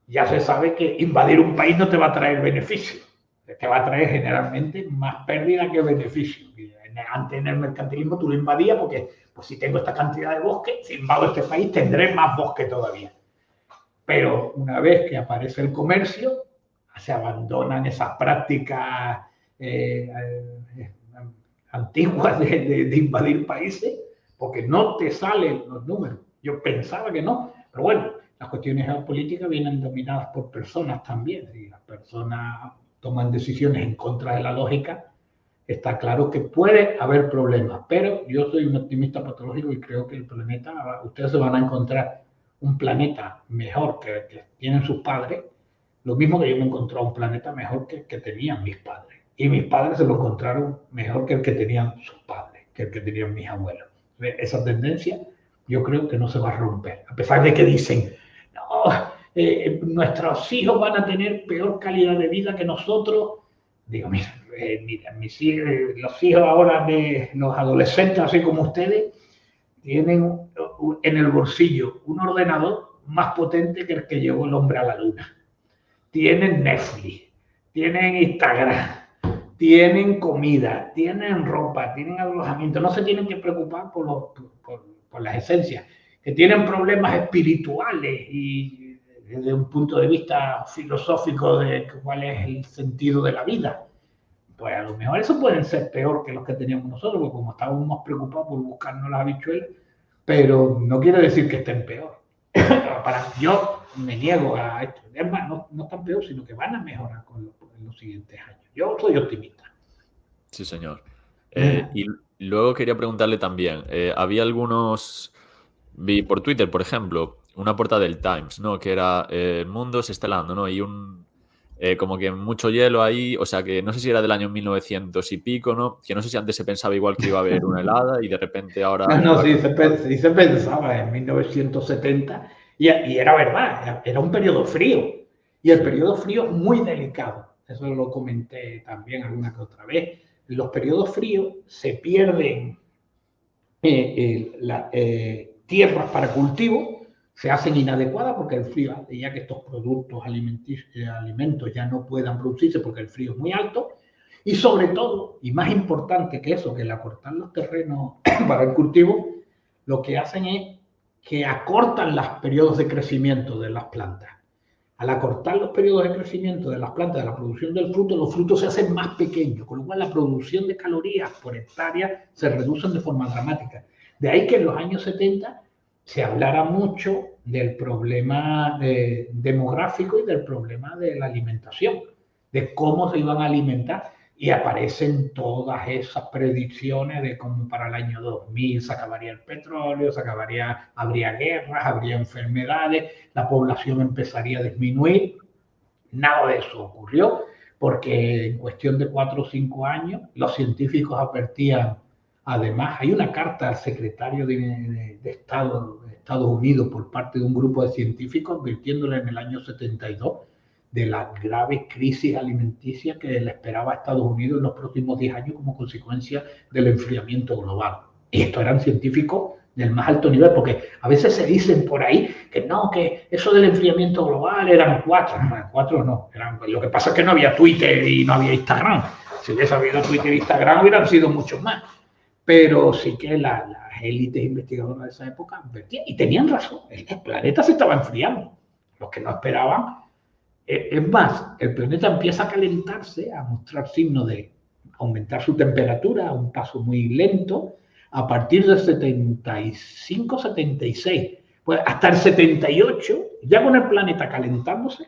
ya se sabe que invadir un país no te va a traer beneficio, te va a traer generalmente más pérdida que beneficio. Antes en el mercantilismo tú lo invadías porque, pues si tengo esta cantidad de bosque, si invado este país tendré más bosque todavía. Pero una vez que aparece el comercio, se abandonan esas prácticas antiguas de invadir países, porque no te salen los números. Yo pensaba que no, pero bueno, las cuestiones geopolíticas vienen dominadas por personas también. Si las personas toman decisiones en contra de la lógica, está claro que puede haber problemas, pero yo soy un optimista patológico y creo que el planeta, ustedes se van a encontrar un planeta mejor que tienen sus padres, lo mismo que yo me encontré un planeta mejor que el que tenían mis padres. Y mis padres se lo encontraron mejor que el que tenían sus padres, que el que tenían mis abuelos. Esa tendencia yo creo que no se va a romper, a pesar de que dicen, no, nuestros hijos van a tener peor calidad de vida que nosotros. Digo, mira, los hijos ahora de los adolescentes, así como ustedes, tienen en el bolsillo un ordenador más potente que el que llevó el hombre a la luna. Tienen Netflix, tienen Instagram, tienen comida, tienen ropa, tienen alojamiento. No se tienen que preocupar por las esencias, que tienen problemas espirituales y desde un punto de vista filosófico de cuál es el sentido de la vida. Pues a lo mejor eso pueden ser peor que los que teníamos nosotros, porque como estábamos más preocupados por buscarnos las habichuelas, pero no quiere decir que estén peor. Yo me niego a esto. Es más, no están peor, sino que van a mejorar en los siguientes años. Yo soy optimista.
Sí, señor. Y luego quería preguntarle también, había algunos, vi por Twitter, por ejemplo, una portada del Times, ¿no? Que era el mundo se está helando, ¿no? Y como que mucho hielo ahí, o sea que no sé si era del año 1900 y pico, ¿no? Que no sé si antes se pensaba igual que iba a haber una helada y de repente ahora
No,
va a
sí,
cambiar.
sí se pensaba en 1970 y era verdad, era un periodo frío y el
Sí,
periodo frío muy delicado. Eso lo comenté también alguna que otra vez. Los periodos fríos se pierden tierras para cultivo, se hacen inadecuadas porque el frío hace ya que estos productos alimentos ya no puedan producirse porque el frío es muy alto. Y sobre todo, y más importante que eso, que el acortar los terrenos para el cultivo, lo que hacen es que acortan los periodos de crecimiento de las plantas. Al acortar los periodos de crecimiento de las plantas, de la producción del fruto, los frutos se hacen más pequeños, con lo cual la producción de calorías por hectárea se reduce de forma dramática. De ahí que en los años 70 se hablara mucho del problema demográfico y del problema de la alimentación, de cómo se iban a alimentar. Y aparecen todas esas predicciones de cómo para el año 2000 se acabaría el petróleo, habría guerras, habría enfermedades, la población empezaría a disminuir. Nada de eso ocurrió porque en cuestión de 4 o 5 años los científicos advertían. Además, hay una carta al secretario de Estado de Estados Unidos por parte de un grupo de científicos advirtiéndole en el año 72 de la grave crisis alimenticia que le esperaba a Estados Unidos en los próximos 10 años como consecuencia del enfriamiento global. Y estos eran científicos del más alto nivel, porque a veces se dicen por ahí que no, que eso del enfriamiento global eran 4, no, 4 no, lo que pasa es que no había Twitter y no había Instagram. Si hubiese habido Twitter e Instagram hubieran sido muchos más, pero sí que las élites investigadoras de esa época advertían, y tenían razón, el planeta se estaba enfriando. Los que no esperaban, es más, el planeta empieza a calentarse, a mostrar signos de aumentar su temperatura a un paso muy lento, a partir del 75, 76. Pues hasta el 78, ya con el planeta calentándose,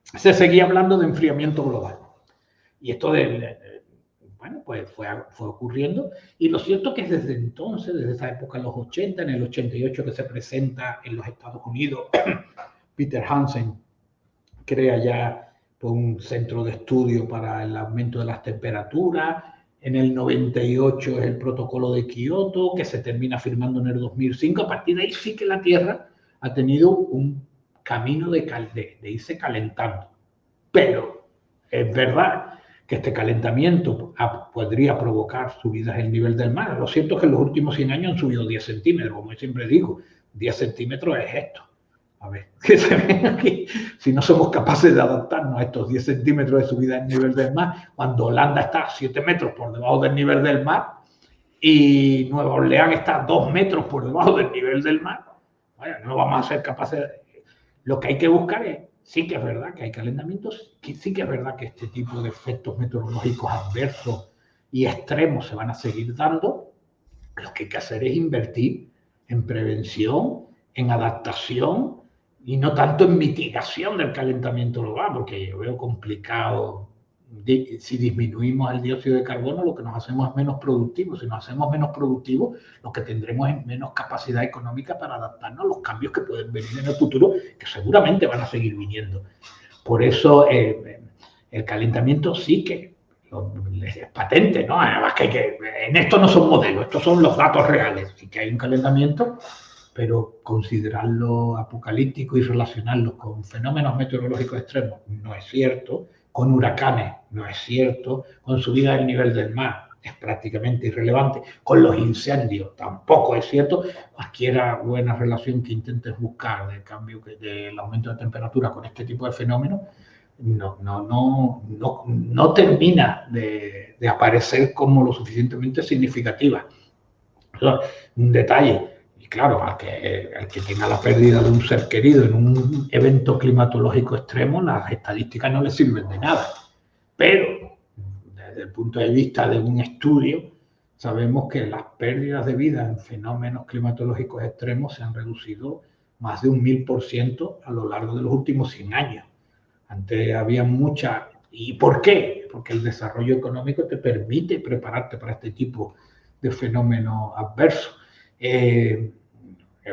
se seguía hablando de enfriamiento global. Y esto bueno, pues fue ocurriendo. Y lo cierto es que desde entonces, desde esa época, en los 80, en el 88 que se presenta en los Estados Unidos, Peter Hansen crea ya pues, un centro de estudio para el aumento de las temperaturas en el 98 es el protocolo de Kioto, que se termina firmando en el 2005. A partir de ahí sí que la Tierra ha tenido un camino de irse calentando. Pero es verdad que este calentamiento podría provocar subidas en el nivel del mar. Lo cierto es que en los últimos 100 años han subido 10 centímetros, como yo siempre digo. 10 centímetros es esto. A ver, ¿qué se ve aquí? Si no somos capaces de adaptarnos a estos 10 centímetros de subida del nivel del mar, cuando Holanda está a 7 metros por debajo del nivel del mar y Nueva Orleans está a 2 metros por debajo del nivel del mar, vaya, no vamos a ser capaces de... Lo que hay que buscar es, sí que es verdad que hay calentamientos, sí que es verdad que este tipo de efectos meteorológicos adversos y extremos se van a seguir dando. Lo que hay que hacer es invertir en prevención, en adaptación y no tanto en mitigación del calentamiento global, porque yo veo complicado. Si disminuimos el dióxido de carbono, lo que nos hacemos es menos productivos. Si nos hacemos menos productivos, lo que tendremos es menos capacidad económica para adaptarnos a los cambios que pueden venir en el futuro, que seguramente van a seguir viniendo. Por eso el calentamiento sí que es patente, ¿no? Además que en esto no son modelos, estos son los datos reales. Sí que hay un calentamiento, pero considerarlo apocalíptico y relacionarlo con fenómenos meteorológicos extremos no es cierto, con huracanes no es cierto, con subida del nivel del mar es prácticamente irrelevante, con los incendios tampoco es cierto. Cualquier buena relación que intentes buscar del cambio, del aumento de temperatura con este tipo de fenómenos, no termina de aparecer como lo suficientemente significativa. Un detalle, y claro, al que tenga la pérdida de un ser querido en un evento climatológico extremo, las estadísticas no le sirven de nada. Pero, desde el punto de vista de un estudio, sabemos que las pérdidas de vida en fenómenos climatológicos extremos se han reducido más de un 1000% a lo largo de los últimos 100 años. Antes había mucha... ¿Y por qué? Porque el desarrollo económico te permite prepararte para este tipo de fenómenos adversos. Es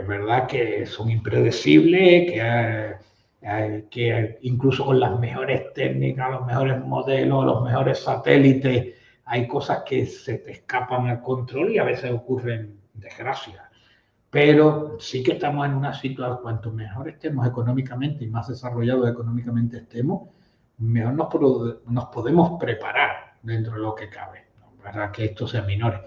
verdad que son impredecibles, que incluso con las mejores técnicas, los mejores modelos, los mejores satélites, hay cosas que se te escapan al control y a veces ocurren desgracias. Pero sí que estamos en una situación, cuanto mejor estemos económicamente y más desarrollados económicamente estemos, mejor nos podemos preparar dentro de lo que cabe, para que esto sea menor.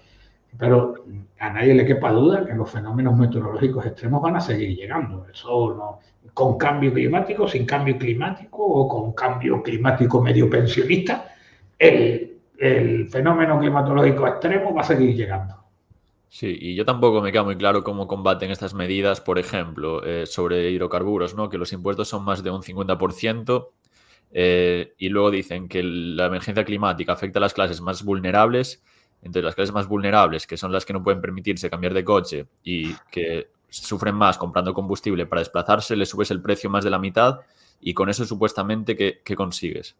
Pero a nadie le quepa duda que los fenómenos meteorológicos extremos van a seguir llegando. Eso no, con cambio climático, sin cambio climático o con cambio climático medio pensionista, el fenómeno climatológico extremo va a seguir llegando.
Sí, y yo tampoco me queda muy claro cómo combaten estas medidas, por ejemplo, sobre hidrocarburos, ¿no? Que los impuestos son más de un 50%, y luego dicen que la emergencia climática afecta a las clases más vulnerables. Entonces, las clases más vulnerables, que son las que no pueden permitirse cambiar de coche y que sufren más comprando combustible para desplazarse, le subes el precio más de la mitad y con eso supuestamente, ¿qué consigues?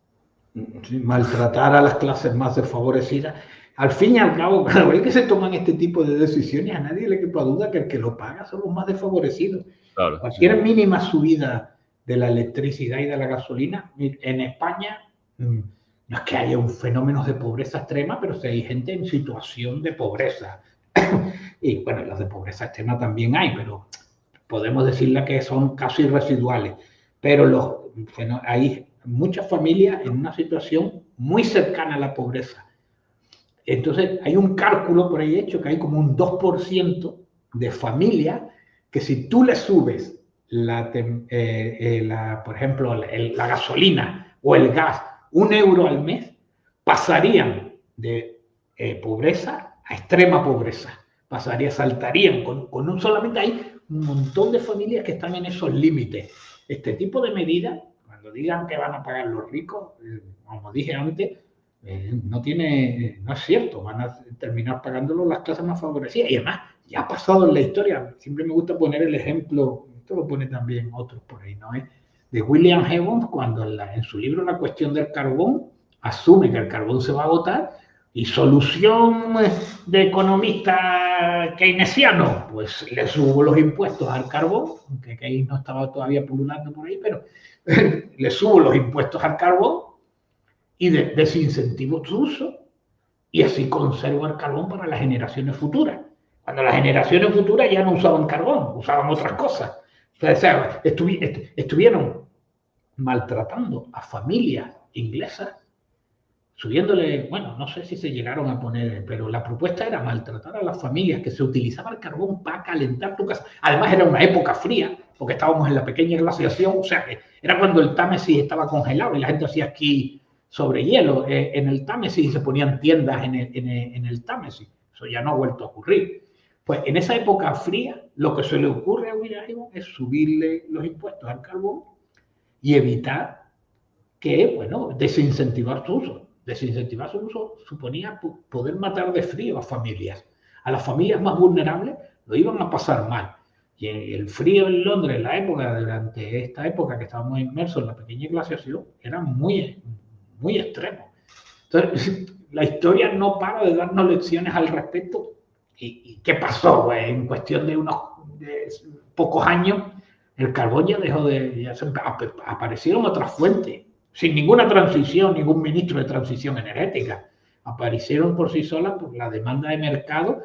Maltratar a las clases más desfavorecidas. Al fin y al cabo, cada vez que se toman este tipo de decisiones, a nadie le quepa duda que el que lo paga son los más desfavorecidos.
Claro,
Cualquier
sí.
mínima subida de la electricidad y de la gasolina en España, no es que haya un fenómeno de pobreza extrema, pero sí hay gente en situación de pobreza. Y bueno, las de pobreza extrema también hay, pero podemos decirle que son casi residuales. Pero hay muchas familias en una situación muy cercana a la pobreza. Entonces, hay un cálculo por ahí hecho que hay como un 2% de familias que si tú le subes por ejemplo, la gasolina o el gas, 1 euro al mes, pasarían de pobreza a extrema pobreza. Saltarían solamente hay un montón de familias que están en esos límites. Este tipo de medidas, cuando digan que van a pagar los ricos, como dije antes, no es cierto, van a terminar pagándolo las clases más favorecidas. Y además, ya ha pasado en la historia. Siempre me gusta poner el ejemplo, esto lo pone también otros por ahí, ¿no? De William Evans, cuando en su libro La cuestión del carbón, asume que el carbón se va a agotar y solución de economista keynesiano, pues le subo los impuestos al carbón, aunque Keynes no estaba todavía pululando por ahí, pero le subo los impuestos al carbón y desincentivo su uso y así conservo el carbón para las generaciones futuras. Cuando las generaciones futuras ya no usaban carbón, usaban otras cosas. O sea, estuvieron maltratando a familias inglesas, subiéndole, bueno, no sé si se llegaron a poner, pero la propuesta era maltratar a las familias, que se utilizaba el carbón para calentar tu casa. Además era una época fría, porque estábamos en la pequeña glaciación, o sea, era cuando el Támesis estaba congelado y la gente hacía esquí sobre hielo en el Támesis y se ponían tiendas en el Támesis. Eso ya no ha vuelto a ocurrir. Pues en esa época fría, lo que se le ocurre a William es subirle los impuestos al carbón y evitar que, bueno, desincentivar su uso. Desincentivar su uso suponía poder matar de frío a familias. A las familias más vulnerables lo iban a pasar mal. Y el frío en Londres, en la época, durante esta época que estábamos inmersos en la pequeña glaciación, era muy, muy extremo. Entonces, la historia no para de darnos lecciones al respecto. ¿Y qué pasó? Pues en cuestión de unos pocos años, el carbón ya dejó de... aparecieron otras fuentes, sin ninguna transición, ningún ministro de transición energética. Aparecieron por sí solas por la demanda de mercado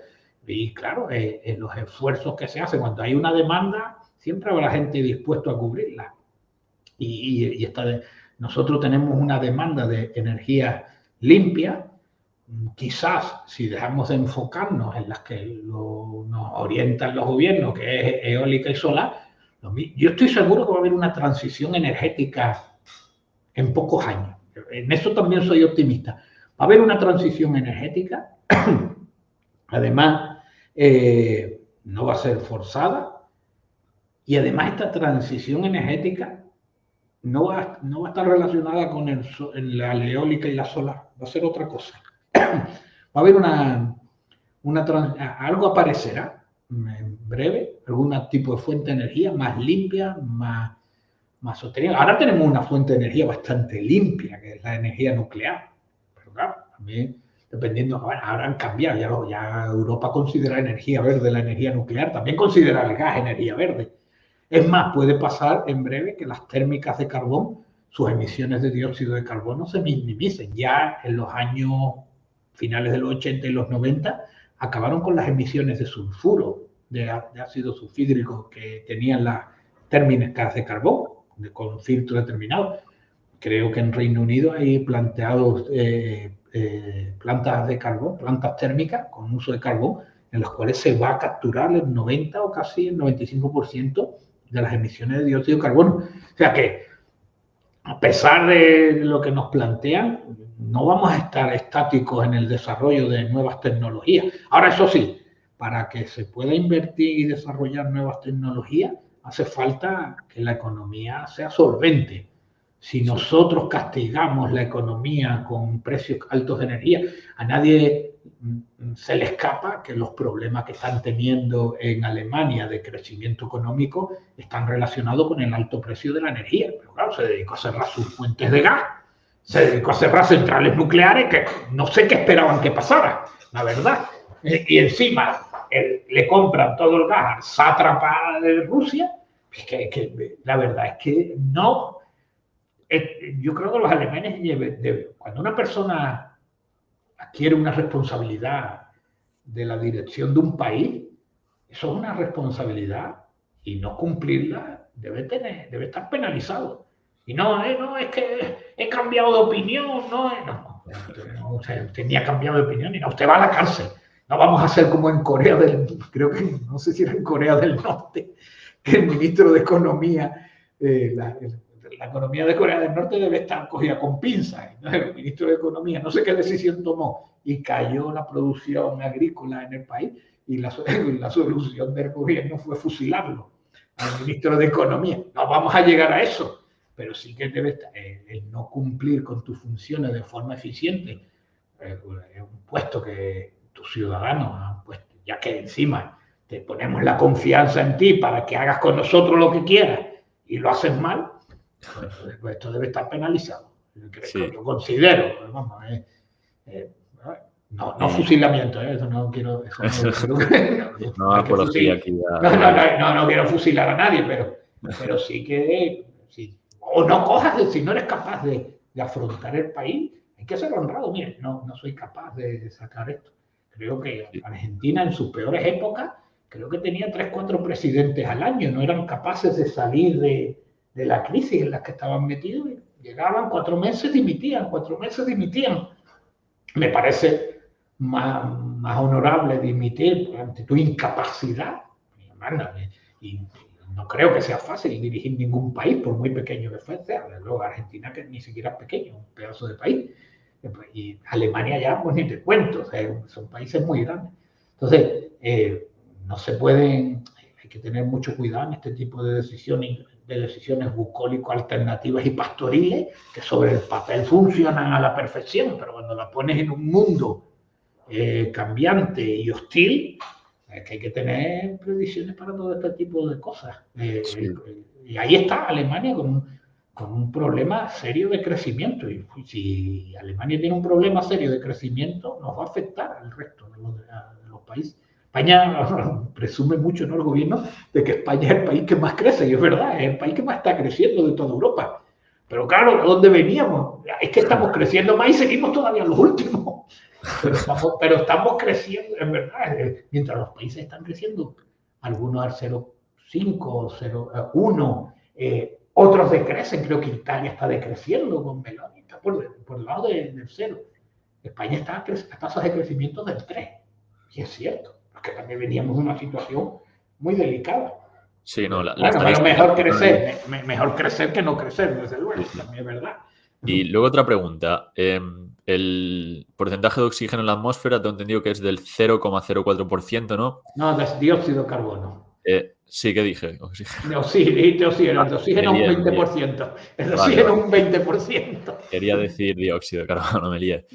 y, claro, los esfuerzos que se hacen. Cuando hay una demanda, siempre habrá gente dispuesta a cubrirla. Nosotros tenemos una demanda de energía limpia. Quizás si dejamos de enfocarnos en las que nos orientan los gobiernos, que es eólica y solar, yo estoy seguro que va a haber una transición energética en pocos años. En eso también soy optimista. Va a haber una transición energética, además no va a ser forzada, y además esta transición energética no va a estar relacionada con la eólica y la solar, va a ser otra cosa. Va a haber algo aparecerá en breve, algún tipo de fuente de energía más limpia, más sostenible. Ahora tenemos una fuente de energía bastante limpia, que es la energía nuclear. Pero claro, también dependiendo, bueno, ahora han cambiado, ya Europa considera energía verde la energía nuclear, también considera el gas energía verde. Es más, puede pasar en breve que las térmicas de carbón, sus emisiones de dióxido de carbono se minimicen. Ya en los años finales de los 80 y los 90 acabaron con las emisiones de sulfuro, de ácido sulfídrico que tenían las térmicas de carbón, con filtro determinado. Creo que en Reino Unido hay planteados plantas de carbón, plantas térmicas con uso de carbón, en las cuales se va a capturar el 90 o casi el 95% de las emisiones de dióxido de carbono. O sea que, a pesar de lo que nos plantean, no vamos a estar estáticos en el desarrollo de nuevas tecnologías. Ahora, eso sí, para que se pueda invertir y desarrollar nuevas tecnologías, hace falta que la economía sea solvente. Si nosotros castigamos la economía con precios altos de energía, a nadie se le escapa que los problemas que están teniendo en Alemania de crecimiento económico están relacionados con el alto precio de la energía. Pero claro, se dedicó a cerrar sus fuentes de gas, se dedicó a cerrar centrales nucleares que no sé qué esperaban que pasara, la verdad. Y encima le compran todo el gas al sátrapa de Rusia. Que la verdad es que no. Yo creo que los alemanes, cuando una persona adquiere una responsabilidad de la dirección de un país, eso es una responsabilidad y no cumplirla debe estar penalizado. Y no, es que he cambiado de opinión, no, o sea, tenía cambiado de opinión y no, usted va a la cárcel. No vamos a hacer como en Corea creo que, no sé si era en Corea del Norte, que el ministro de Economía, la economía de Corea del Norte debe estar cogida con pinzas. El ministro de Economía no sé qué decisión tomó y cayó la producción agrícola en el país y la solución del gobierno fue fusilarlo al ministro de Economía. No vamos a llegar a eso, pero sí que debe estar, el no cumplir con tus funciones de forma eficiente, un puesto que tus ciudadanos han puesto, ya que encima te ponemos la confianza en ti para que hagas con nosotros lo que quieras y lo haces mal, pues esto debe estar penalizado. Sí. Yo considero, vamos, no fusilamiento, eso no quiero. No quiero fusilar a nadie, pero sí que. Sí, o no cojas, si no eres capaz de afrontar el país, hay que ser honrado. Mire, no soy capaz de sacar esto. Creo que
Sí.
Argentina en sus peores épocas, creo que tenía 3, 4 presidentes al año, no eran capaces de salir de la crisis en la que estaban metidos. Llegaban 4 meses, dimitían, 4 meses, dimitían. Me parece más honorable dimitir ante tu incapacidad. Y no creo que sea fácil dirigir ningún país, por muy pequeño que sea. Luego Argentina, que ni siquiera es pequeño, un pedazo de país. Y Alemania ya, pues ni te cuento, o sea, son países muy grandes. Entonces, no se pueden, hay que tener mucho cuidado en este tipo de decisiones bucólico-alternativas y pastoriles, que sobre el papel funcionan a la perfección, pero cuando la pones en un mundo cambiante y hostil, es que hay que tener previsiones para todo este tipo de cosas.
Sí.
Y ahí está Alemania con un problema serio de crecimiento. Y si Alemania tiene un problema serio de crecimiento, nos va a afectar al resto de los países. España presume mucho, ¿no?, el gobierno, de que España es el país que más crece, y es verdad, es el país que más está creciendo de toda Europa. Pero claro, ¿de dónde veníamos? Es que estamos creciendo más y seguimos todavía los últimos. Pero estamos creciendo, en verdad, mientras los países están creciendo, algunos al 0,5, 0,1, otros decrecen. Creo que Italia está decreciendo con Meloni, está por el lado del 0. España está a tasas de crecimiento del 3, y es cierto, porque también veníamos de una situación muy delicada.
Sí, no, la
Bueno, pero
estadística...
mejor crecer que no crecer, desde luego,
Sí, sí.
también es verdad.
Y luego otra pregunta. El porcentaje de oxígeno en la atmósfera, tengo entendido que es del 0,04%, ¿no?
No, es dióxido de carbono.
Sí, ¿qué dije? Oxígeno.
El oxígeno
Me lié,
un
me lié.
20%. El
Vale,
oxígeno
vale.
un 20%.
Quería decir dióxido de carbono, me lié.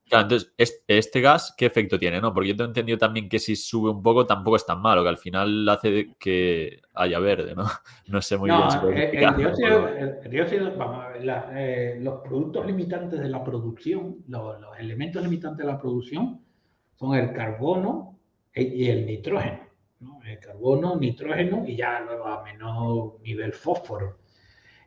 Claro, entonces, este gas, ¿qué efecto tiene, no? Porque yo tengo entendido también que si sube un poco tampoco es tan malo, que al final hace que haya verde, ¿no? No sé muy bien si
No,
puedes explicarlo.
el dióxido, vamos a ver, los productos limitantes de la producción, los elementos limitantes de la producción son el carbono y el nitrógeno, ¿no? El carbono, nitrógeno y ya luego a menor nivel fósforo.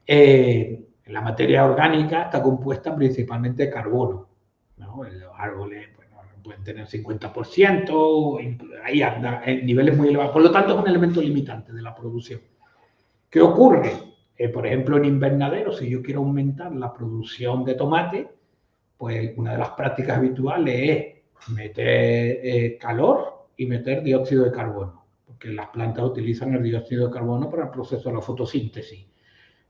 La materia orgánica está compuesta principalmente de carbono, ¿no? Los árboles, bueno, pueden tener 50%, ahí anda, en niveles muy elevados. Por lo tanto, es un elemento limitante de la producción. ¿Qué ocurre? Por ejemplo, en invernadero, si yo quiero aumentar la producción de tomate, pues una de las prácticas habituales es meter calor y meter dióxido de carbono, porque las plantas utilizan el dióxido de carbono para el proceso de la fotosíntesis.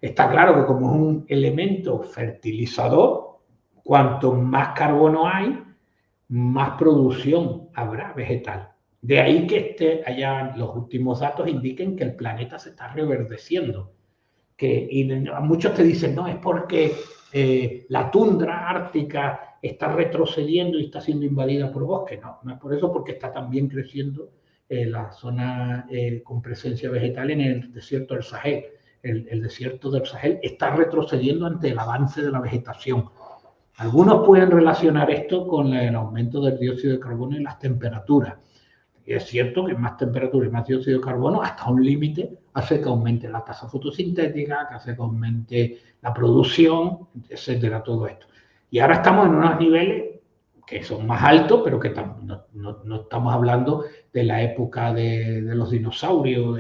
Está claro que como es un elemento fertilizador, cuanto más carbono hay, más producción habrá vegetal. De ahí que los últimos datos indiquen que el planeta se está reverdeciendo. Y muchos te dicen, no, es porque la tundra ártica está retrocediendo y está siendo invadida por bosques. No es por eso, porque está también creciendo la zona con presencia vegetal en el desierto del Sahel. El desierto del Sahel está retrocediendo ante el avance de la vegetación. Algunos pueden relacionar esto con el aumento del dióxido de carbono y las temperaturas. Y es cierto que más temperatura y más dióxido de carbono, hasta un límite, hace que aumente la tasa fotosintética, que hace que aumente la producción, etcétera, todo esto. Y ahora estamos en unos niveles que son más altos, pero que no estamos hablando de la época de los dinosaurios,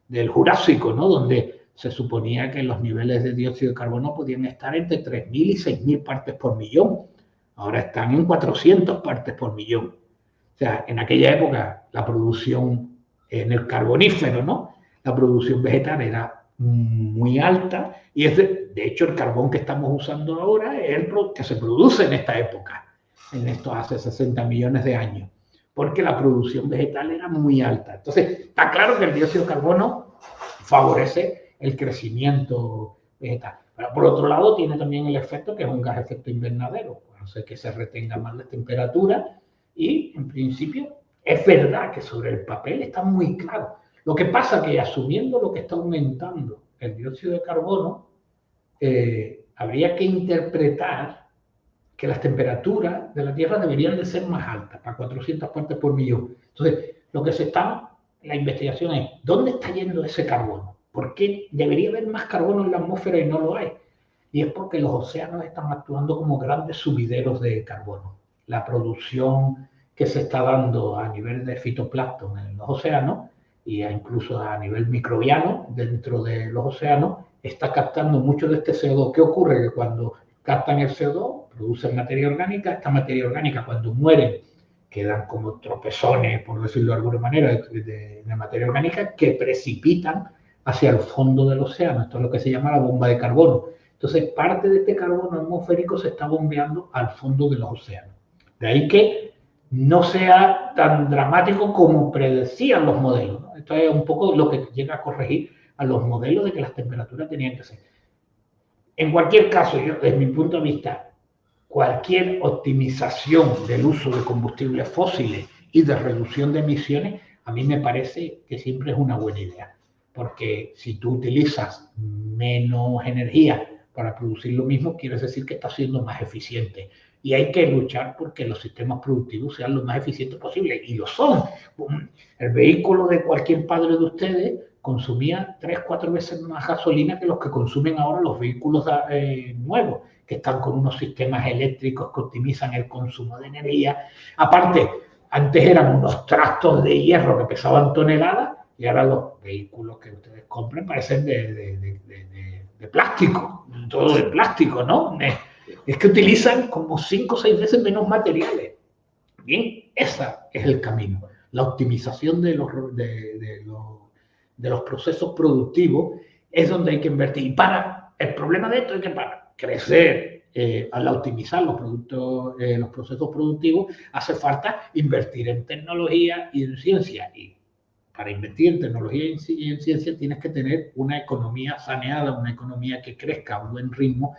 del Jurásico, ¿no? Donde se suponía que los niveles de dióxido de carbono podían estar entre 3.000 y 6.000 partes por millón. Ahora están en 400 partes por millón. O sea, en aquella época la producción en el carbonífero, ¿no? La producción vegetal era muy alta y de hecho el carbón que estamos usando ahora es el que se produce en esta época, en esto hace 60 millones de años, porque la producción vegetal era muy alta. Entonces, está claro que el dióxido de carbono favorece el crecimiento vegetal. Pero por otro lado, tiene también el efecto que es un gas efecto invernadero, hace que se retenga más la temperatura y, en principio, es verdad que sobre el papel está muy claro. Lo que pasa es que, asumiendo lo que está aumentando el dióxido de carbono, habría que interpretar que las temperaturas de la Tierra deberían de ser más altas, para 400 partes por millón. Entonces, lo que la investigación es, ¿dónde está yendo ese carbono? ¿Por qué debería haber más carbono en la atmósfera y no lo hay? y es porque los océanos están actuando como grandes sumideros de carbono. La producción que se está dando a nivel de fitoplancton en los océanos y incluso a nivel microbiano dentro de los océanos está captando mucho de este CO2. ¿Qué ocurre? Que cuando captan el CO2, producen materia orgánica. Esta materia orgánica, cuando mueren, quedan como tropezones, por decirlo de alguna manera, de materia orgánica que precipitan hacia el fondo del océano. Esto es lo que se llama la bomba de carbono. Entonces, parte de este carbono atmosférico se está bombeando al fondo de los océanos. De ahí que no sea tan dramático como predecían los modelos, ¿no? Esto es un poco lo que llega a corregir a los modelos de que las temperaturas tenían que ser. En cualquier caso, yo, desde mi punto de vista, cualquier optimización del uso de combustibles fósiles y de reducción de emisiones, a mí me parece que siempre es una buena idea. Porque si tú utilizas menos energía para producir lo mismo, quiere decir que estás siendo más eficiente. Y hay que luchar porque los sistemas productivos sean lo más eficientes posible. Y lo son. El vehículo de cualquier padre de ustedes consumía 3-4 veces más gasolina que los que consumen ahora los vehículos nuevos, que están con unos sistemas eléctricos que optimizan el consumo de energía. Aparte, antes eran unos tractos de hierro que pesaban toneladas y ahora los vehículos que ustedes compren parecen de plástico, todo de plástico, ¿no? Es que utilizan como 5 o 6 veces menos materiales. Bien, ese es el camino. La optimización de los procesos productivos es donde hay que invertir. Y el problema de esto es que para crecer, al optimizar los procesos productivos, hace falta invertir en tecnología y en ciencia. Y para invertir en tecnología y en ciencia tienes que tener una economía saneada, una economía que crezca a un buen ritmo,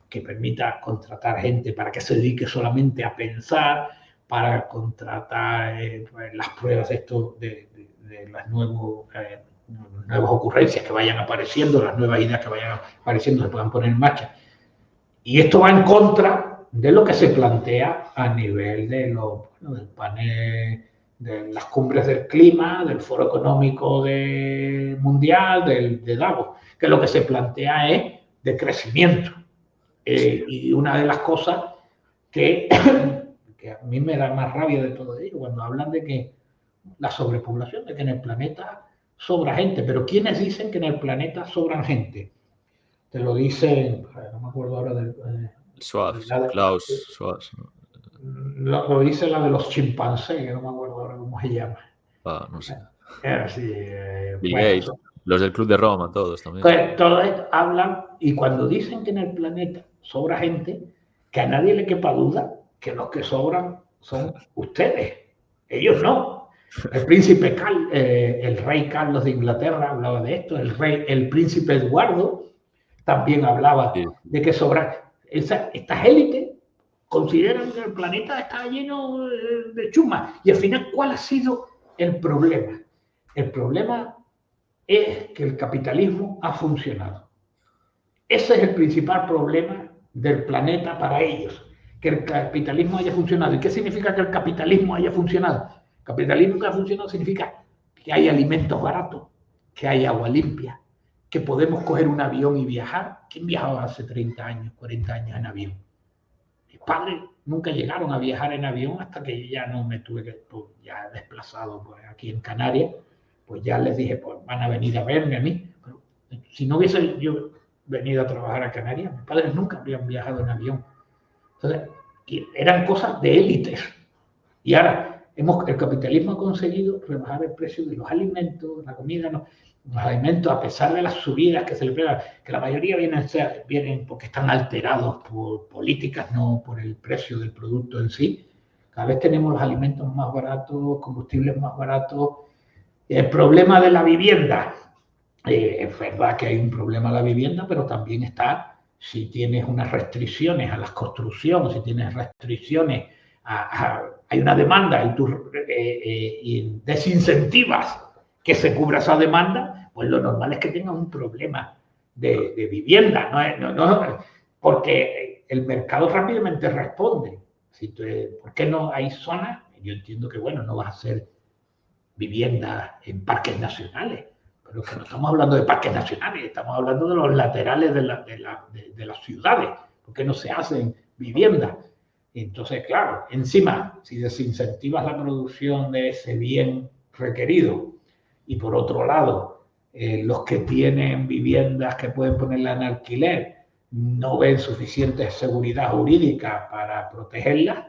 que permita contratar gente para que se dedique solamente a pensar, para contratar las pruebas de las nuevas ocurrencias que vayan apareciendo, las nuevas ideas que vayan apareciendo se puedan poner en marcha. Y esto va en contra de lo que se plantea a nivel del panel de las cumbres del clima, del Foro Económico Mundial, de Davos, que lo que se plantea es de crecimiento. Y una de las cosas que a mí me da más rabia de todo ello, cuando hablan de que la sobrepoblación, de que en el planeta sobra gente, pero ¿quiénes dicen que en el planeta sobran gente? Te lo dicen, no me acuerdo ahora del...
Klaus Schwab.
Lo dice la de los chimpancés, que no me acuerdo ahora cómo se llama.
No sé.
Sí,
Bill Gates, los del Club de Roma, todos también.
Pues, todos hablan, y cuando dicen que en el planeta sobra gente, que a nadie le quepa duda que los que sobran son ustedes, ellos no. El príncipe el rey Carlos de Inglaterra hablaba de esto, el príncipe Eduardo también hablaba de que sobran. Estas élites consideran que el planeta está lleno de chuma. Y al final, ¿cuál ha sido el problema? El problema es que el capitalismo ha funcionado. Ese es el principal problema del planeta para ellos, que el capitalismo haya funcionado. ¿Y qué significa que el capitalismo haya funcionado? El capitalismo que ha funcionado significa que hay alimentos baratos, que hay agua limpia, que podemos coger un avión y viajar. ¿Quién viajaba hace 30 años, 40 años en avión? Mis padres nunca llegaron a viajar en avión hasta que ya no me tuve que, ya desplazado pues, aquí en Canarias, pues ya les dije, pues van a venir a verme a mí. Pero si no hubiese yo venido a trabajar a Canarias, mis padres nunca habrían viajado en avión. Entonces, eran cosas de élites. Y ahora, el capitalismo ha conseguido rebajar el precio de los alimentos, la comida, los alimentos, a pesar de las subidas que se le pegan, que la mayoría vienen porque están alterados por políticas, no por el precio del producto en sí. Cada vez tenemos los alimentos más baratos, combustibles más baratos. El problema de la vivienda, es verdad que hay un problema en la vivienda, pero también está si tienes unas restricciones a las construcciones, si tienes restricciones hay una demanda y tú desincentivas que se cubra esa demanda, pues lo normal es que tengas un problema de vivienda, porque el mercado rápidamente responde. ¿Por qué no hay zonas? Yo entiendo que, bueno, no vas a hacer viviendas en parques nacionales, Pero es que no estamos hablando de parques nacionales, estamos hablando de los laterales de las ciudades, porque no se hacen viviendas. Entonces, claro, encima, si desincentivas la producción de ese bien requerido y por otro lado, los que tienen viviendas que pueden ponerla en alquiler no ven suficiente seguridad jurídica para protegerlas,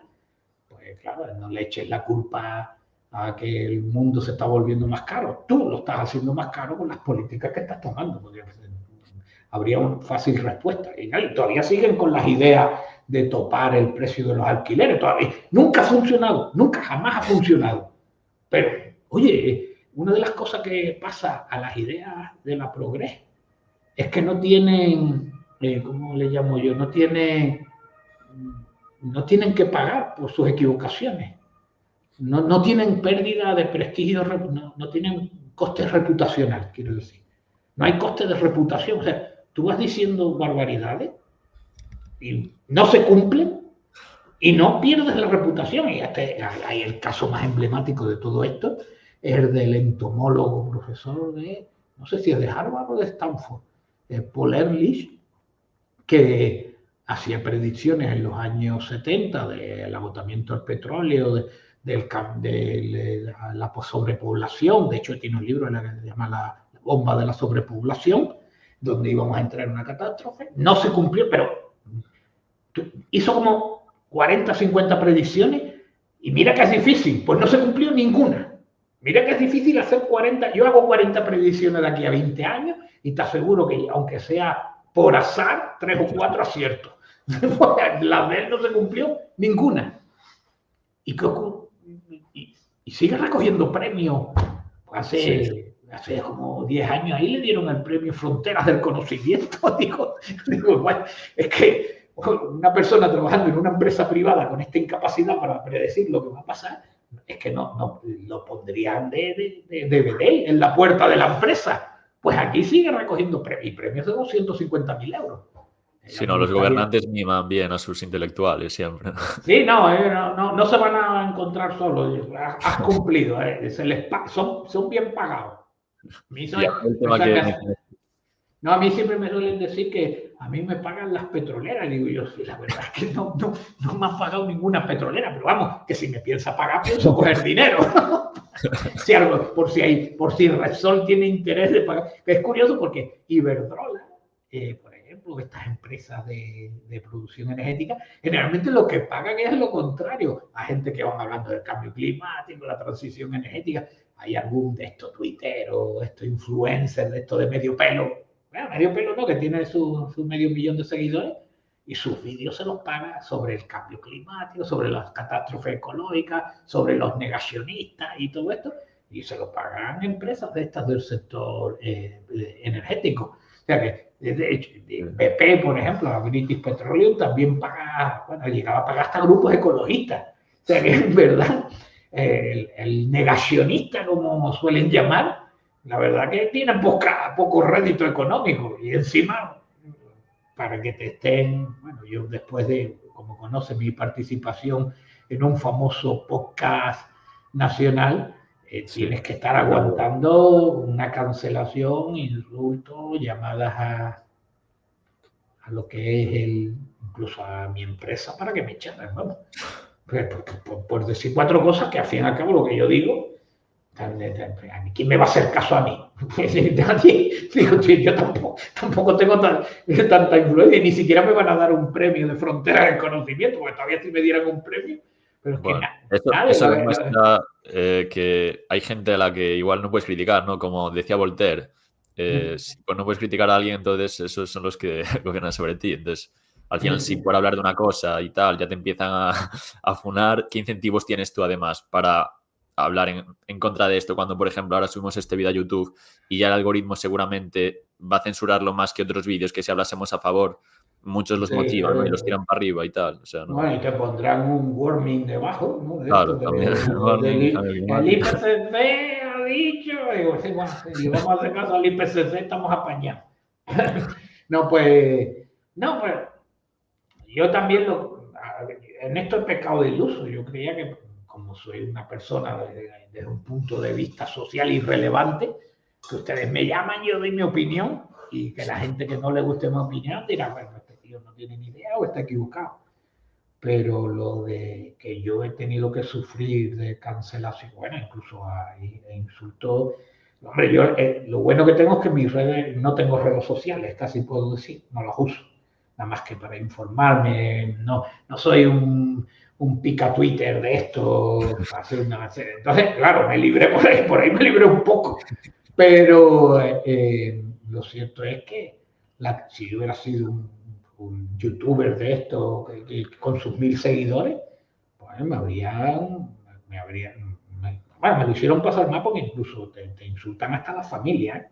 pues claro, no le eches la culpa a que el mundo se está volviendo más caro. Tú lo estás haciendo más caro con las políticas que estás tomando, porque habría una fácil respuesta. Y todavía siguen con las ideas de topar el precio de los alquileres. Todavía nunca ha funcionado, nunca, jamás ha funcionado. Pero, oye, una de las cosas que pasa a las ideas de la progres es que no tienen, ¿cómo le llamo yo? No tienen que pagar por sus equivocaciones. No tienen pérdida de prestigio, no tienen coste reputacional, quiero decir. No hay coste de reputación. O sea, tú vas diciendo barbaridades y no se cumplen y no pierdes la reputación. Y hay el caso más emblemático de todo esto, es el del entomólogo profesor de, no sé si es de Harvard o de Stanford, Paul Ehrlich, que hacía predicciones en los años 70 del agotamiento del petróleo, de la sobrepoblación. De hecho, tiene un libro que se llama La bomba de la sobrepoblación, donde íbamos a entrar en una catástrofe. No se cumplió, pero hizo como 40, 50 predicciones y mira que es difícil, pues no se cumplió ninguna. Mira que es difícil hacer 40, yo hago 40 predicciones de aquí a 20 años y te aseguro que aunque sea por azar, 3 o 4 aciertos. La de él no se cumplió ninguna. Y sigue recogiendo premios. Hace como 10 años ahí le dieron el premio Fronteras del Conocimiento. Digo, bueno, es que una persona trabajando en una empresa privada con esta incapacidad para predecir lo que va a pasar, es que no lo pondrían de DVD en la puerta de la empresa. Pues aquí sigue recogiendo premios de 250.000 euros.
Si no, los gobernantes miman bien a sus intelectuales siempre.
Sí, no se van a encontrar solos. Has cumplido, son bien pagados. A mí siempre me suelen decir que a mí me pagan las petroleras. Digo yo, sí, la verdad es que no me han pagado ninguna petrolera, pero vamos, que si me piensa pagar, pienso coger dinero. por si Repsol tiene interés de pagar. Es curioso porque Iberdrola, por ejemplo, estas empresas de producción energética, generalmente lo que pagan es lo contrario a gente que van hablando del cambio climático, la transición energética. Hay algún de estos tuiteros, estos influencers, de estos de medio pelo, medio pelo no, que tiene su medio millón de seguidores, y sus vídeos se los paga sobre el cambio climático, sobre las catástrofes ecológicas, sobre los negacionistas y todo esto, y se lo pagan empresas de estas del sector energético. O sea que, de hecho, BP, por ejemplo, British Petroleum también paga, llegaba a pagar hasta grupos ecologistas. O sea que en verdad, el negacionista, como suelen llamar, la verdad que tiene poco rédito económico y encima, para que te estén, yo después de, como conoce mi participación en un famoso podcast nacional, tienes que estar aguantando una cancelación, insultos, llamadas a lo que es incluso a mi empresa para que me echaran, vamos. Por decir 4 cosas que al fin y al cabo lo que yo digo, ¿quién me va a hacer caso a mí? Yo tampoco tengo tanta influencia y ni siquiera me van a dar un premio de Frontera del Conocimiento, porque todavía si me dieran un premio. Pero es
bueno, que eso demuestra que hay gente a la que igual no puedes criticar, ¿no? Como decía Voltaire, si no puedes criticar a alguien, entonces esos son los que gobiernan sobre ti. Entonces, al final, si por hablar de una cosa y tal ya te empiezan a funar, ¿qué incentivos tienes tú además para hablar en contra de esto? Cuando, por ejemplo, ahora subimos este vídeo a YouTube y ya el algoritmo seguramente va a censurarlo más que otros vídeos que si hablásemos a favor, muchos los motivan, ¿no? Y los tiran para arriba y tal. O sea, ¿no?
Bueno, y te pondrán un warning debajo, ¿no?
Claro, también.
El IPCC ha dicho, y vamos a hacer caso al IPCC, estamos apañados. Pues yo también en esto he pecado de iluso. Yo creía que como soy una persona desde un punto de vista social irrelevante, que ustedes me llaman, yo doy mi opinión y que la gente que no le guste mi opinión dirá, bueno, este tío no tiene ni idea o está equivocado. Pero lo de que yo he tenido que sufrir de cancelación, bueno, incluso hay insultos. Hombre, yo lo bueno que tengo es que mis redes, no tengo redes sociales, casi puedo decir, no las uso, nada más que para informarme, no soy un pica Twitter de esto, hacer una serie. Entonces, claro, me libré por ahí me libré un poco, pero lo cierto es que si yo hubiera sido un youtuber de esto con sus 1000 seguidores, pues bueno, me lo hicieron pasar mal porque incluso te insultan hasta la familia,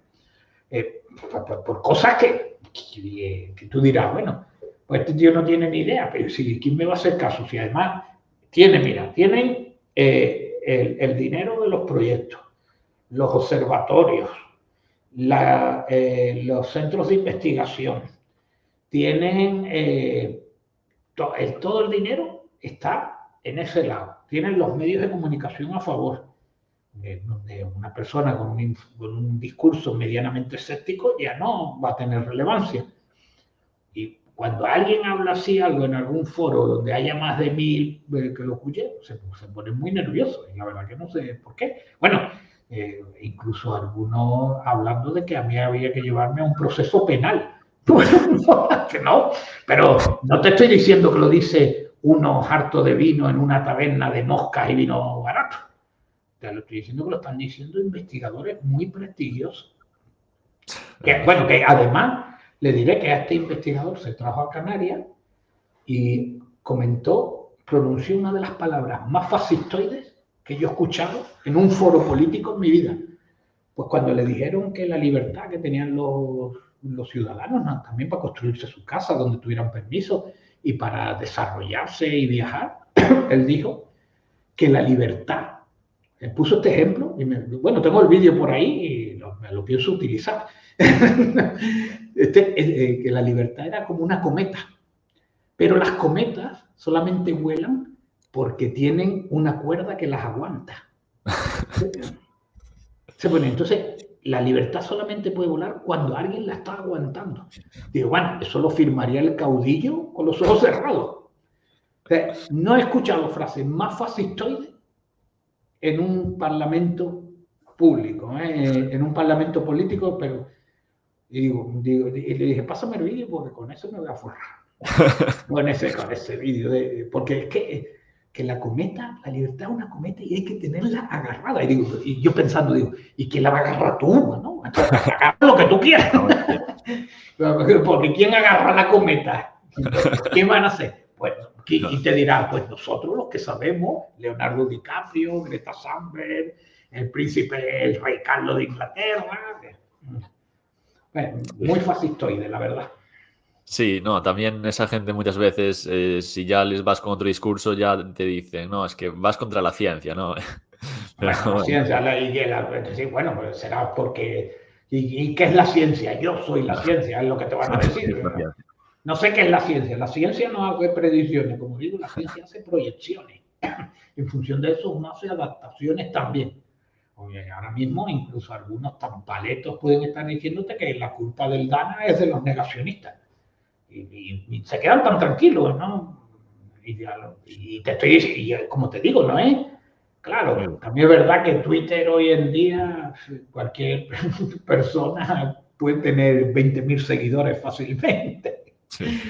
por cosas que tú dirás, bueno, pues este tío no tiene ni idea, pero si ¿quién me va a hacer caso? Si además tienen el dinero de los proyectos, los observatorios, los centros de investigación, tienen todo el dinero está en ese lado. Tienen los medios de comunicación a favor. Donde una persona con un discurso medianamente escéptico ya no va a tener relevancia. Y cuando alguien habla así algo en algún foro donde haya más de 1000 que lo escuchen, se pone muy nervioso. Y la verdad que no sé por qué. Bueno, incluso algunos hablando de que a mí había que llevarme a un proceso penal. Que no, pero no te estoy diciendo que lo dice uno harto de vino en una taberna de moscas y vino barato. Te lo estoy diciendo que lo están diciendo investigadores muy prestigiosos. Bueno, que además le diré que a este investigador se trajo a Canarias y pronunció una de las palabras más fascistoides que yo he escuchado en un foro político en mi vida. Pues cuando le dijeron que la libertad que tenían los ciudadanos, ¿no?, también para construirse su casa donde tuvieran permiso y para desarrollarse y viajar, él dijo que la libertad, él puso este ejemplo, y bueno, tengo el vídeo por ahí y me lo pienso utilizar, que la libertad era como una cometa, pero las cometas solamente vuelan porque tienen una cuerda que las aguanta. Entonces, la libertad solamente puede volar cuando alguien la está aguantando. Digo, bueno, eso lo firmaría el caudillo con los ojos cerrados. O sea, no he escuchado frases más fascistoides en un parlamento público, en un parlamento político, pero y le dije, pásame el vídeo porque con eso me voy a forrar. con ese vídeo, porque es que la cometa, la libertad es una cometa y hay que tenerla agarrada. Y yo pensando, ¿y quién la va a agarrar tú? ¿No? Agarra lo que tú quieras. Porque ¿quién agarra la cometa? ¿Qué van a hacer? Pues, y te dirán, pues nosotros los que sabemos, Leonardo DiCaprio, Greta Thunberg, el príncipe, el rey Carlos de Inglaterra. Bueno, muy fascistoide, la verdad.
Sí, no, también esa gente muchas veces, si ya les vas con otro discurso, ya te dicen, no, es que vas contra la ciencia, ¿no?
Pero, bueno, la ciencia, sí, bueno, pues será porque... ¿Y qué es la ciencia? Yo soy la ciencia, es lo que te van a decir. No sé qué es la ciencia. La ciencia no hace predicciones, como digo, la ciencia hace proyecciones. En función de eso, uno hace adaptaciones también. Oye, ahora mismo, incluso algunos tampaletos pueden estar diciéndote que la culpa del Dana es de los negacionistas. Y se quedan tan tranquilos, ¿no? Y te estoy diciendo, como te digo, ¿no es? Claro, también es verdad que Twitter hoy en día, cualquier persona puede tener 20.000 seguidores fácilmente.
Sí.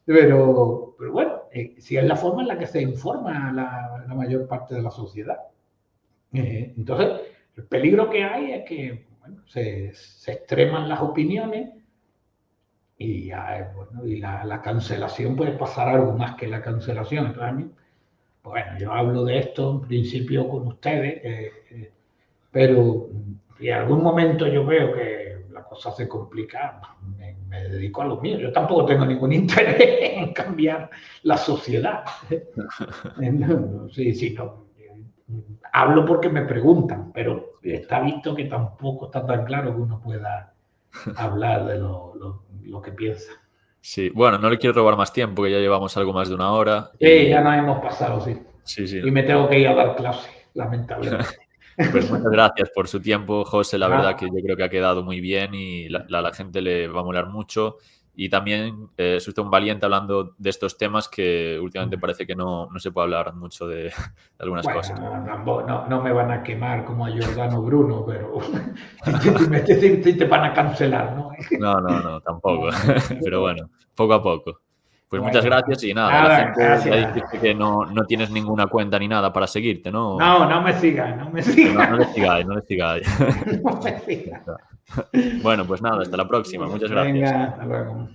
Pero bueno, si es la forma en la que se informa la mayor parte de la sociedad. Entonces, el peligro que hay es que bueno, se extreman las opiniones y, bueno, y la cancelación puede pasar algo más que la cancelación. Entonces, a mí, bueno, yo hablo de esto en principio con ustedes, pero en algún momento yo veo que la cosa se complica, me dedico a lo mío. Yo tampoco tengo ningún interés en cambiar la sociedad. Sí, no. Hablo porque me preguntan, pero está visto que tampoco está tan claro que uno pueda hablar de lo que piensa.
Sí, bueno, no le quiero robar más tiempo, que ya llevamos algo más de una hora.
Sí, ya nos hemos pasado, sí.
Sí, sí.
Y me tengo que ir a dar clase, lamentablemente.
Pues muchas gracias por su tiempo, José. La verdad
Nada,
que yo creo que ha quedado muy bien y la gente le va a molar mucho. Y también es usted un valiente hablando de estos temas que últimamente parece que no se puede hablar mucho de algunas
bueno,
cosas.
no me van a quemar como a Giordano Bruno, pero sí te van a cancelar, ¿no?
No, tampoco. Pero
Pero,
bueno, poco a poco. Pues muchas
bueno,
gracias y nada, la
nada,
gente ya
gracias.
dijiste que no tienes ninguna cuenta ni nada para seguirte, ¿no?
No, no me sigas, no me
Pues no le
sigas.
sigáis, no le sigáis.
No me sigas.
Bueno, pues nada, hasta la próxima. Muchas gracias.
Venga, hasta luego.